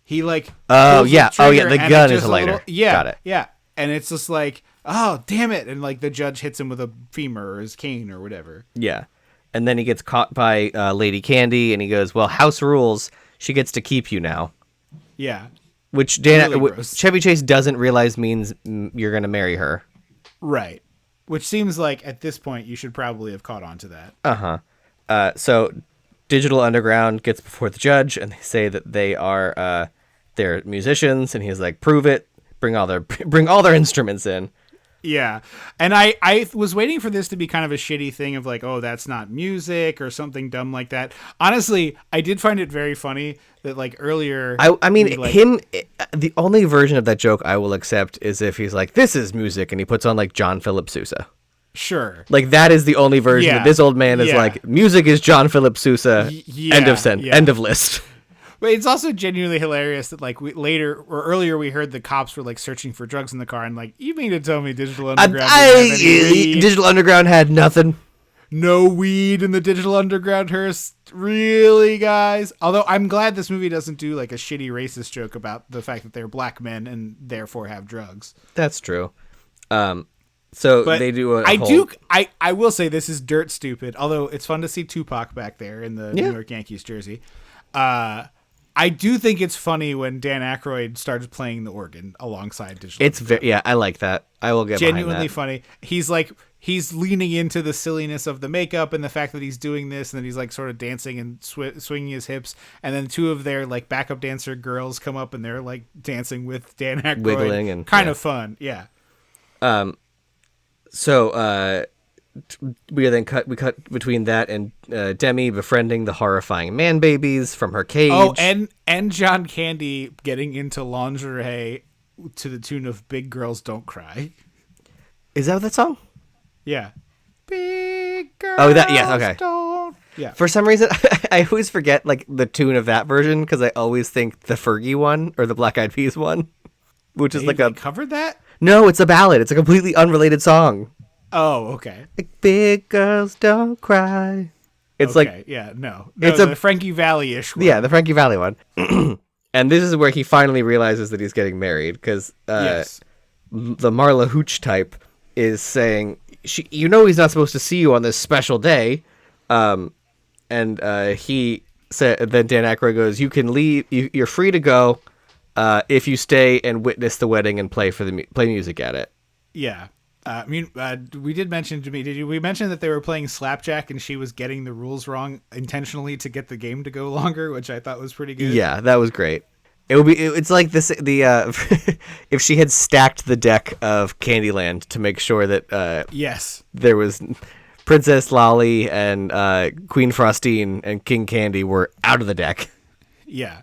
He, like, the gun is a lighter. Got it. Yeah. And it's just like, oh, damn it. And, like, the judge hits him with a femur or his cane or whatever. Yeah. And then he gets caught by Lady Candy, and he goes, well, house rules. She gets to keep you now. Yeah. Which Really Chevy Chase doesn't realize means you're going to marry her. Right. Which seems like, at this point, you should probably have caught on to that. Uh-huh. So Digital Underground gets before the judge, and they say that they are they're musicians, and he's like, prove it. Bring all their instruments in. Yeah. And I was waiting for this to be kind of a shitty thing of like, oh, that's not music or something dumb like that. Honestly, I did find it very funny that like earlier. I mean, the only version of that joke I will accept is if he's like, this is music, and he puts on like John Philip Sousa. Sure. Like that is the only version that this old man is like, music is John Philip Sousa. End of list. But it's also genuinely hilarious that like earlier we heard the cops were like searching for drugs in the car and like, you mean to tell me Digital Underground didn't have any weed? Digital Underground had nothing. No weed in the Digital Underground hearse? Really, guys? Although I'm glad this movie doesn't do like a shitty racist joke about the fact that they're black men and therefore have drugs. That's true. But they do I will say this is dirt stupid, although it's fun to see Tupac back there in the New York Yankees jersey. I do think it's funny when Dan Aykroyd starts playing the organ alongside Digital. It's I like that. I will get genuinely behind that. Funny. He's leaning into the silliness of the makeup and the fact that he's doing this, and then he's like sort of dancing and swinging his hips, and then two of their like backup dancer girls come up and they're like dancing with Dan Aykroyd, wiggling and kind of fun. Yeah. So we cut between that and Demi befriending the horrifying man babies from her cage. Oh, and John Candy getting into lingerie to the tune of "Big Girls Don't Cry." Is that song? Yeah. Big girls. Oh, that okay. Don't. Yeah. For some reason, I always forget like the tune of that version because I always think the Fergie one or the Black Eyed Peas one, which is like covered that. No, it's a ballad. It's a completely unrelated song. Oh, okay. Like, big girls don't cry. It's okay, no, it's the Frankie Valli-ish one. Yeah, the Frankie Valli one. And this is where he finally realizes that he's getting married because the Marla Hooch type is saying, he's not supposed to see you on this special day. And he said, then Dan Aykroyd goes, you can leave. You're free to go if you stay and witness the wedding and play music at it. Yeah. We did mention to me, we mention that they were playing Slapjack and she was getting the rules wrong intentionally to get the game to go longer, which I thought was pretty good. Yeah, that was great. It's like this, if she had stacked the deck of Candyland to make sure that, there was Princess Lolly and, Queen Frostine and King Candy were out of the deck. Yeah.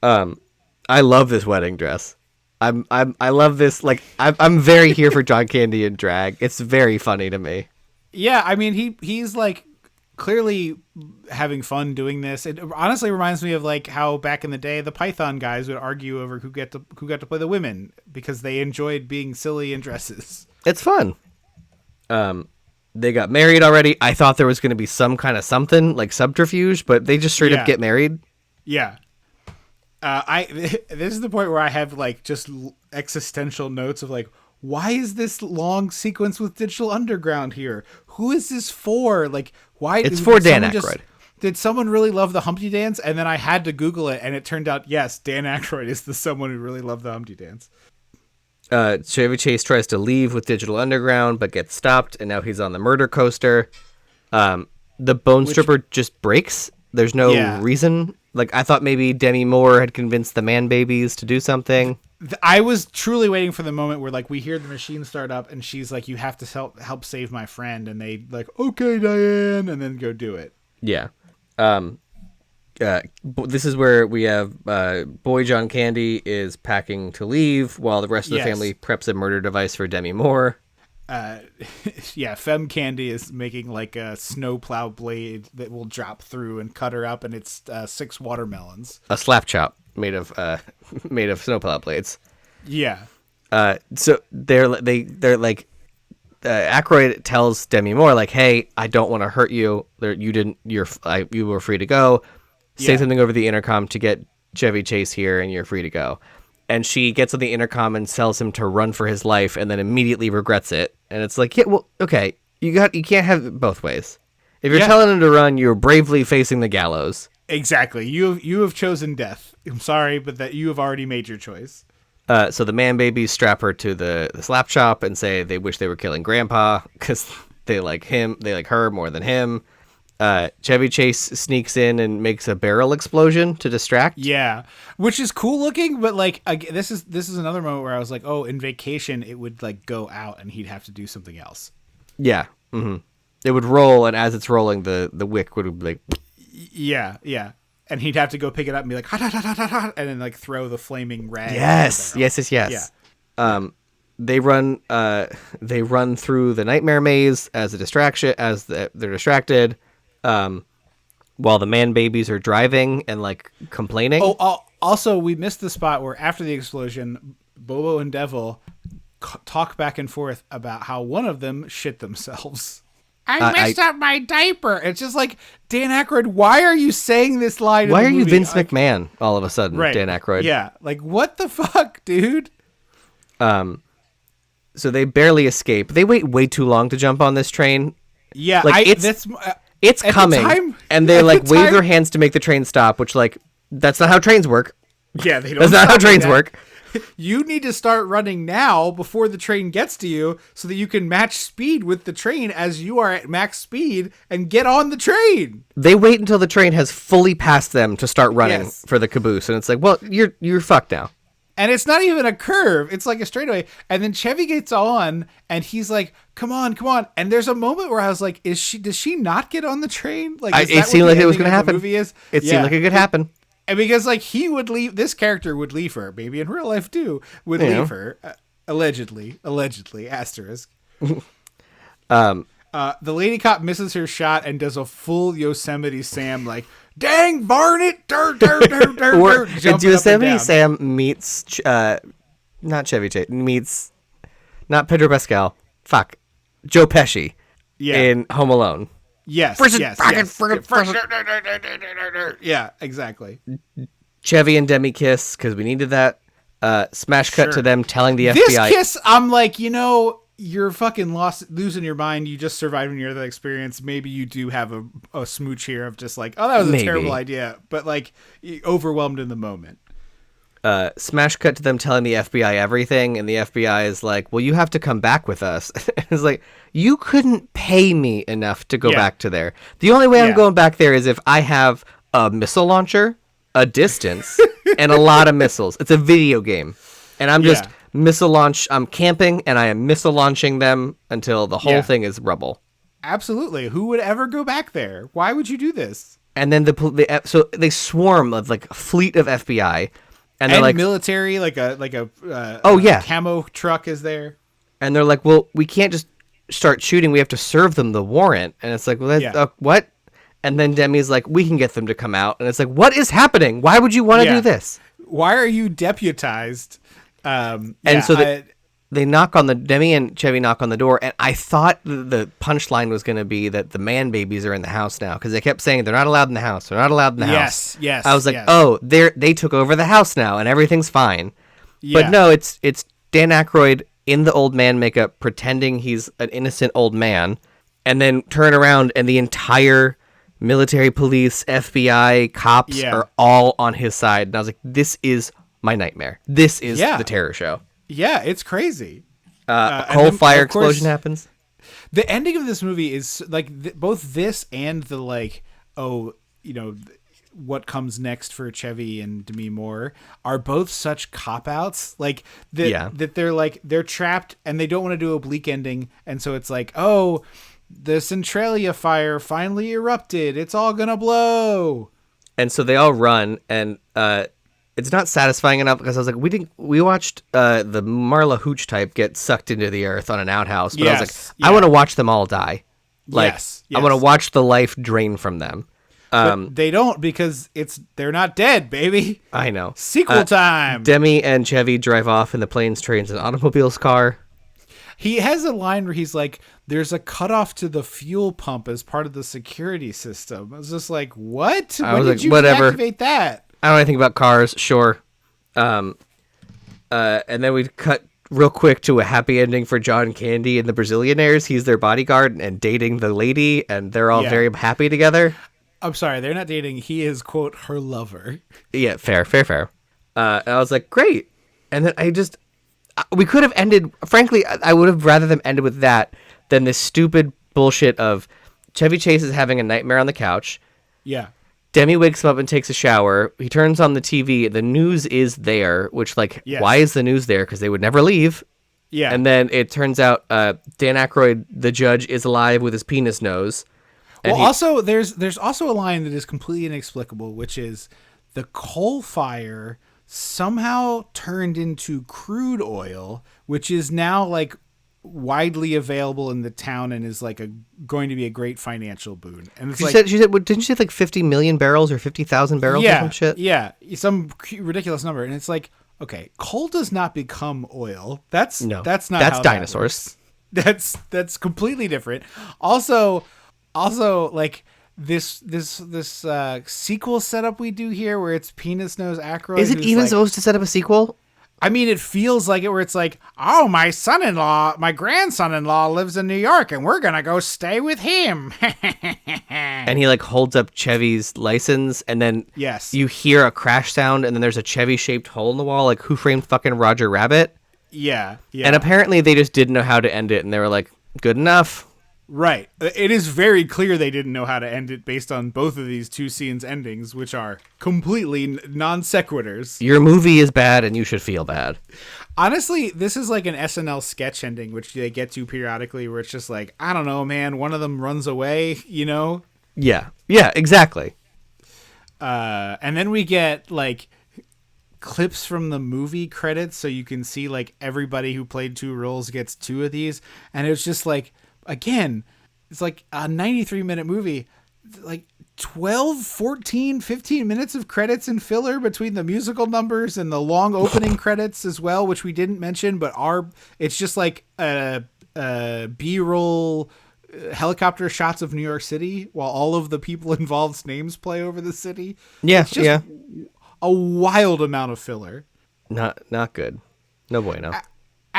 I love this wedding dress. I love this. Like I'm very here for John Candy and drag. It's very funny to me. Yeah, I mean he's like clearly having fun doing this. It honestly reminds me of like how back in the day the Python guys would argue over who got to play the women because they enjoyed being silly in dresses. It's fun. They got married already. I thought there was going to be some kind of something like subterfuge, but they just straight up get married. Yeah. This is the point where I have like just existential notes of like, why is this long sequence with Digital Underground here? Who is this for? Like, why? It's for Dan Aykroyd. Did someone really love the Humpty Dance? And then I had to Google it, and it turned out, yes, Dan Aykroyd is the someone who really loved the Humpty Dance. Chevy Chase tries to leave with Digital Underground, but gets stopped, and now he's on the murder coaster. The bone stripper just breaks. There's no reason. Like, I thought maybe Demi Moore had convinced the man babies to do something. I was truly waiting for the moment where, like, we hear the machine start up, and she's like, you have to help save my friend. And they, like, okay, Diane, and then go do it. Yeah. This is where we have boy John Candy is packing to leave while the rest of the family preps a murder device for Demi Moore. Femme Candy is making like a snowplow blade that will drop through and cut her up, and it's 6 watermelons. A slap chop made of snowplow blades. Yeah. So they're like Aykroyd tells Demi Moore like, "Hey, I don't want to hurt you. You were free to go. Say something over the intercom to get Chevy Chase here, and you're free to go." And she gets on the intercom and tells him to run for his life, and then immediately regrets it. And it's like, yeah, well, okay, you can't have it both ways. If you're telling him to run, you're bravely facing the gallows. Exactly. You have chosen death. I'm sorry, but that you have already made your choice. So the man babies strap her to the slap chop and say they wish they were killing Grandpa because they like her more than him. Chevy Chase sneaks in and makes a barrel explosion to distract. Yeah, which is cool looking, but like this is another moment where I was like, oh, in Vacation it would like go out and he'd have to do something else. Yeah, it would roll, and as it's rolling, the wick would be like, yeah, and he'd have to go pick it up and be like, ha, ha, ha, ha, ha, and then like throw the flaming rag. Yes. Yeah. They run through the nightmare maze as a distraction, they're distracted. While the man babies are driving and like complaining. Oh, also we missed the spot where after the explosion, Bobo and Devil talk back and forth about how one of them shit themselves. I messed up my diaper. It's just like, Dan Aykroyd, why are you saying this line? Why in the are you movie? Vince McMahon all of a sudden, right. Dan Aykroyd? Yeah, like what the fuck, dude? So they barely escape. They wait way too long to jump on this train. Yeah, like it's coming, and they like wave their hands to make the train stop, which like that's not how trains work. Yeah, they don't. That's not how trains work. You need to start running now before the train gets to you so that you can match speed with the train as you are at max speed and get on the train. They wait until the train has fully passed them to start running for the caboose, and it's like, well, you're fucked now. And it's not even a curve. It's like a straightaway. And then Chevy gets on and he's like, come on, come on. And there's a moment where I was like, does she not get on the train? Like, it seemed like it was going to happen. It seemed like it could happen. And because like he would leave, this character would leave her, maybe in real life too, leave her, allegedly, asterisk. The lady cop misses her shot and does a full Yosemite Sam, like, dang, Barnett, or Yosemite Sam meets, not Chevy Chase, meets, not Pedro Pascal, Joe Pesci in Home Alone. Yes. Yeah, exactly. Chevy and Demi kiss because we needed that. Smash cut to them telling the FBI. This kiss, I'm like, you're fucking losing your mind. You just survived near that experience. Maybe you do have a smooch here of just like, oh, that was a terrible idea. But like, overwhelmed in the moment. Smash cut to them telling the FBI everything, and the FBI is like, well, you have to come back with us. It's like, you couldn't pay me enough to go back to there. The only way I'm going back there is if I have a missile launcher, a distance, and a lot of missiles. It's a video game. And I'm just missile launch. I'm camping, and I am missile launching them until the whole thing is rubble. Absolutely. Who would ever go back there? Why would you do this? And then so they swarm of like a fleet of FBI. And they're like military, like a camo truck is there. And they're like, well, we can't just start shooting. We have to serve them the warrant. And it's like, well, what? And then Demi's like, we can get them to come out. And it's like, what is happening? Why would you want to do this? Why are you deputized? They knock on Demi and Chevy knock on the door, and I thought the punchline was going to be that the man babies are in the house now, because they kept saying they're not allowed in the house. They're not allowed in the house. Yes. I was like, oh, they took over the house now, and everything's fine. Yeah. But no, it's Dan Aykroyd in the old man makeup, pretending he's an innocent old man, and then turn around, and the entire military, police, FBI, cops are all on his side. And I was like, this is my nightmare. This is the terror show. Yeah, it's crazy. A whole fire explosion happens. The ending of this movie is like both this and the like, what comes next for Chevy and Demi Moore are both such cop-outs. Like that they're like, they're trapped and they don't want to do a bleak ending. And so it's like, oh, the Centralia fire finally erupted. It's all gonna blow. And so they all run, and it's not satisfying enough because I was like, we watched the Marla Hooch type get sucked into the earth on an outhouse, but I was like, I want to watch them all die. Like, yes. I want to watch the life drain from them. But they don't, because they're not dead, baby. I know. Sequel time. Demi and Chevy drive off in the planes, trains, and automobiles car. He has a line where he's like, there's a cutoff to the fuel pump as part of the security system. I was just like, what? When did you deactivate that? I don't know anything about cars, sure. And then we cut real quick to a happy ending for John Candy and the Brazilianaires. He's their bodyguard and dating the lady, and they're all very happy together. I'm sorry, they're not dating. He is, quote, her lover. Yeah, fair. And I was like, great. And then we could have ended, frankly, I would have rather them ended with that than this stupid bullshit of Chevy Chase is having a nightmare on the couch. Yeah. Demi wakes him up and takes a shower. He turns on the TV. The news is there, which, why is the news there? Because they would never leave. Yeah. And then it turns out Dan Aykroyd, the judge, is alive with his penis nose. Well, also, there's also a line that is completely inexplicable, which is the coal fire somehow turned into crude oil, which is now, like, widely available in the town and is like going to be a great financial boon. And it's didn't you say like 50 million barrels or 50,000 barrels or some shit? Yeah, some ridiculous number. And it's like, okay, coal does not become oil. That's not how dinosaurs. That's completely different. Also like this sequel setup we do here where it's Penis Nose Aykroyd. Is it even supposed to set up a sequel? I mean, it feels like it, where it's like, oh, my grandson-in-law lives in New York, and we're going to go stay with him. And he, like, holds up Chevy's license, and then you hear a crash sound, and then there's a Chevy-shaped hole in the wall, like, Who Framed Fucking Roger Rabbit? Yeah. And apparently they just didn't know how to end it, and they were like, good enough. Right. It is very clear they didn't know how to end it based on both of these two scenes' endings, which are completely non sequiturs. Your movie is bad and you should feel bad. Honestly, this is like an SNL sketch ending, which they get to periodically, where it's just like, I don't know, man, one of them runs away, you know? Yeah, exactly. And then we get, like, clips from the movie credits, so you can see, like, everybody who played two roles gets two of these. And it's just like, again, it's like a 93-minute movie, like 12, 14, 15 minutes of credits and filler between the musical numbers and the long opening credits as well, which we didn't mention, but it's just like B-roll helicopter shots of New York City while all of the people involved's names play over the city. Yeah, it's just a wild amount of filler. Not good. No bueno.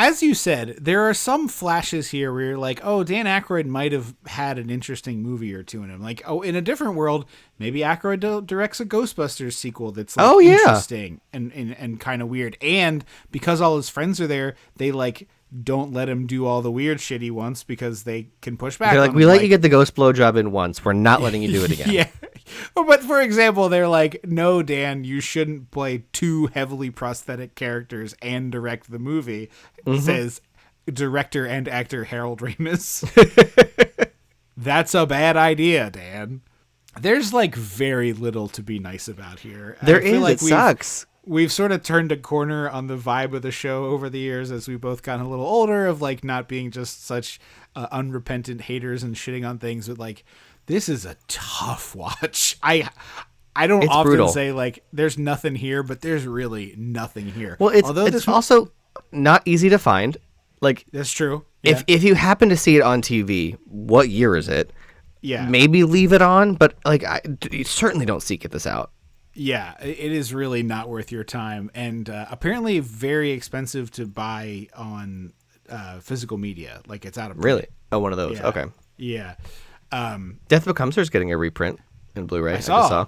As you said, there are some flashes here where you're like, oh, Dan Aykroyd might have had an interesting movie or two in him. Like, oh, in a different world, maybe Aykroyd directs a Ghostbusters sequel that's like interesting and kind of weird. And because all his friends are there, they like don't let him do all the weird shit he wants because they can push back. They're like, we let you get the ghost blowjob in once. We're not letting you do it again. Yeah. But for example, they're like, no, Dan, you shouldn't play two heavily prosthetic characters and direct the movie. Says director and actor Harold Ramis. That's a bad idea, Dan. There's like very little to be nice about here. It sucks. We've sort of turned a corner on the vibe of the show over the years as we've both gotten a little older, of like not being just such unrepentant haters and shitting on things, but like, this is a tough watch. I don't often brutal. say like there's nothing here, but there's really nothing here. Well, it's also not easy to find. Like, that's true. Yeah. If you happen to see it on TV, what year is it? Yeah, maybe leave it on, but like you certainly don't seek this out. Yeah, it is really not worth your time, and apparently very expensive to buy on physical media. Like, it's out of print. Really? Oh, one of those. Yeah. Okay. Yeah. Death Becomes Her is getting a reprint in Blu-ray. I saw.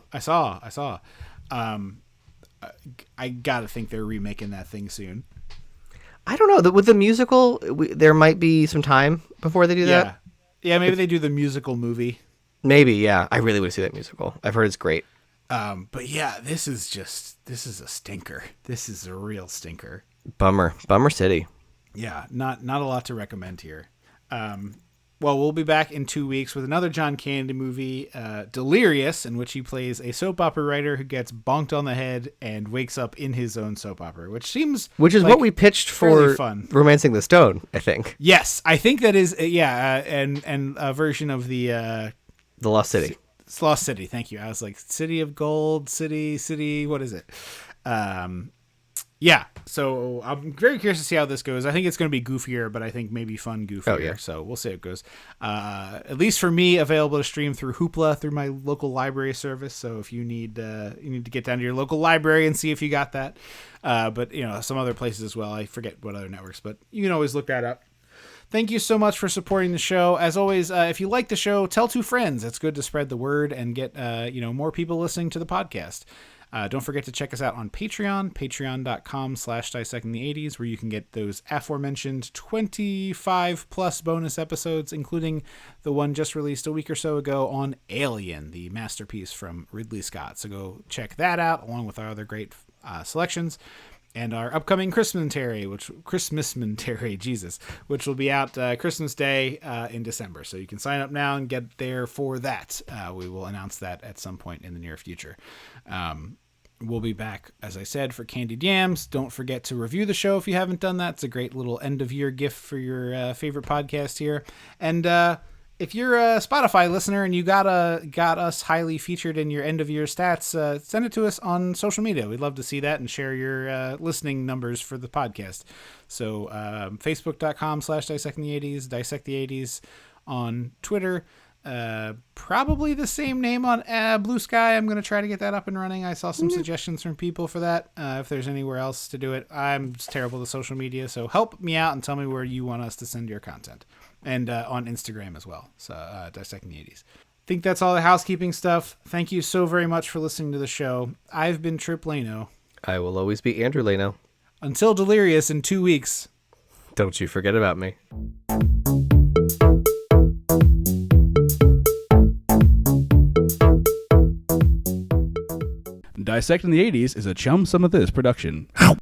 I gotta think they're remaking that thing soon. I don't know. With the musical, there might be some time before they do that. Yeah, maybe they do the musical movie. Maybe, yeah. I really want to see that musical. I've heard it's great. But yeah, this is a stinker. This is a real stinker. Bummer City. Yeah, not a lot to recommend here. Well, we'll be back in 2 weeks with another John Candy movie, Delirious, in which he plays a soap opera writer who gets bonked on the head and wakes up in his own soap opera, which is like what we pitched for fun. Romancing the Stone, I think. Yes, I think that is and a version of the Lost City. Lost City. Thank you. I was like City of Gold, City. What is it? Yeah, so I'm very curious to see how this goes. I think it's going to be goofier, but I think maybe fun goofier. Oh, yeah. So we'll see how it goes. At least for me, available to stream through Hoopla through my local library service. So if you need to get down to your local library and see if you got that. But some other places as well. I forget what other networks, but you can always look that up. Thank you so much for supporting the show. As always, if you like the show, tell 2 friends. It's good to spread the word and get more people listening to the podcast. Don't forget to check us out on Patreon, patreon.com/dissectingthe80s, where you can get those aforementioned 25 plus bonus episodes, including the one just released a week or so ago on Alien, the masterpiece from Ridley Scott. So go check that out, along with our other great selections. And our upcoming Christmas-mentary, which will be out Christmas Day in December. So you can sign up now and get there for that. We will announce that at some point in the near future. We'll be back, as I said, for Candy-ed Yams. Don't forget to review the show if you haven't done that. It's a great little end-of-year gift for your favorite podcast here. And if you're a Spotify listener and you got us highly featured in your end-of-year stats, send it to us on social media. We'd love to see that and share your listening numbers for the podcast. So facebook.com/dissectingthe80s, dissect the 80s on Twitter. Probably the same name on Blue Sky. I'm going to try to get that up and running. I saw some suggestions from people for that. If there's anywhere else to do it, I'm just terrible at social media. So help me out and tell me where you want us to send your content. And on Instagram as well. So Dissecting the 80s. I think that's all the housekeeping stuff. Thank you so very much for listening to the show. I've been Trip Lano. I will always be Andrew Lano. Until Delirious in 2 weeks. Don't you forget about me. Dissecting the 80s is a Chum Some of This production. Ow.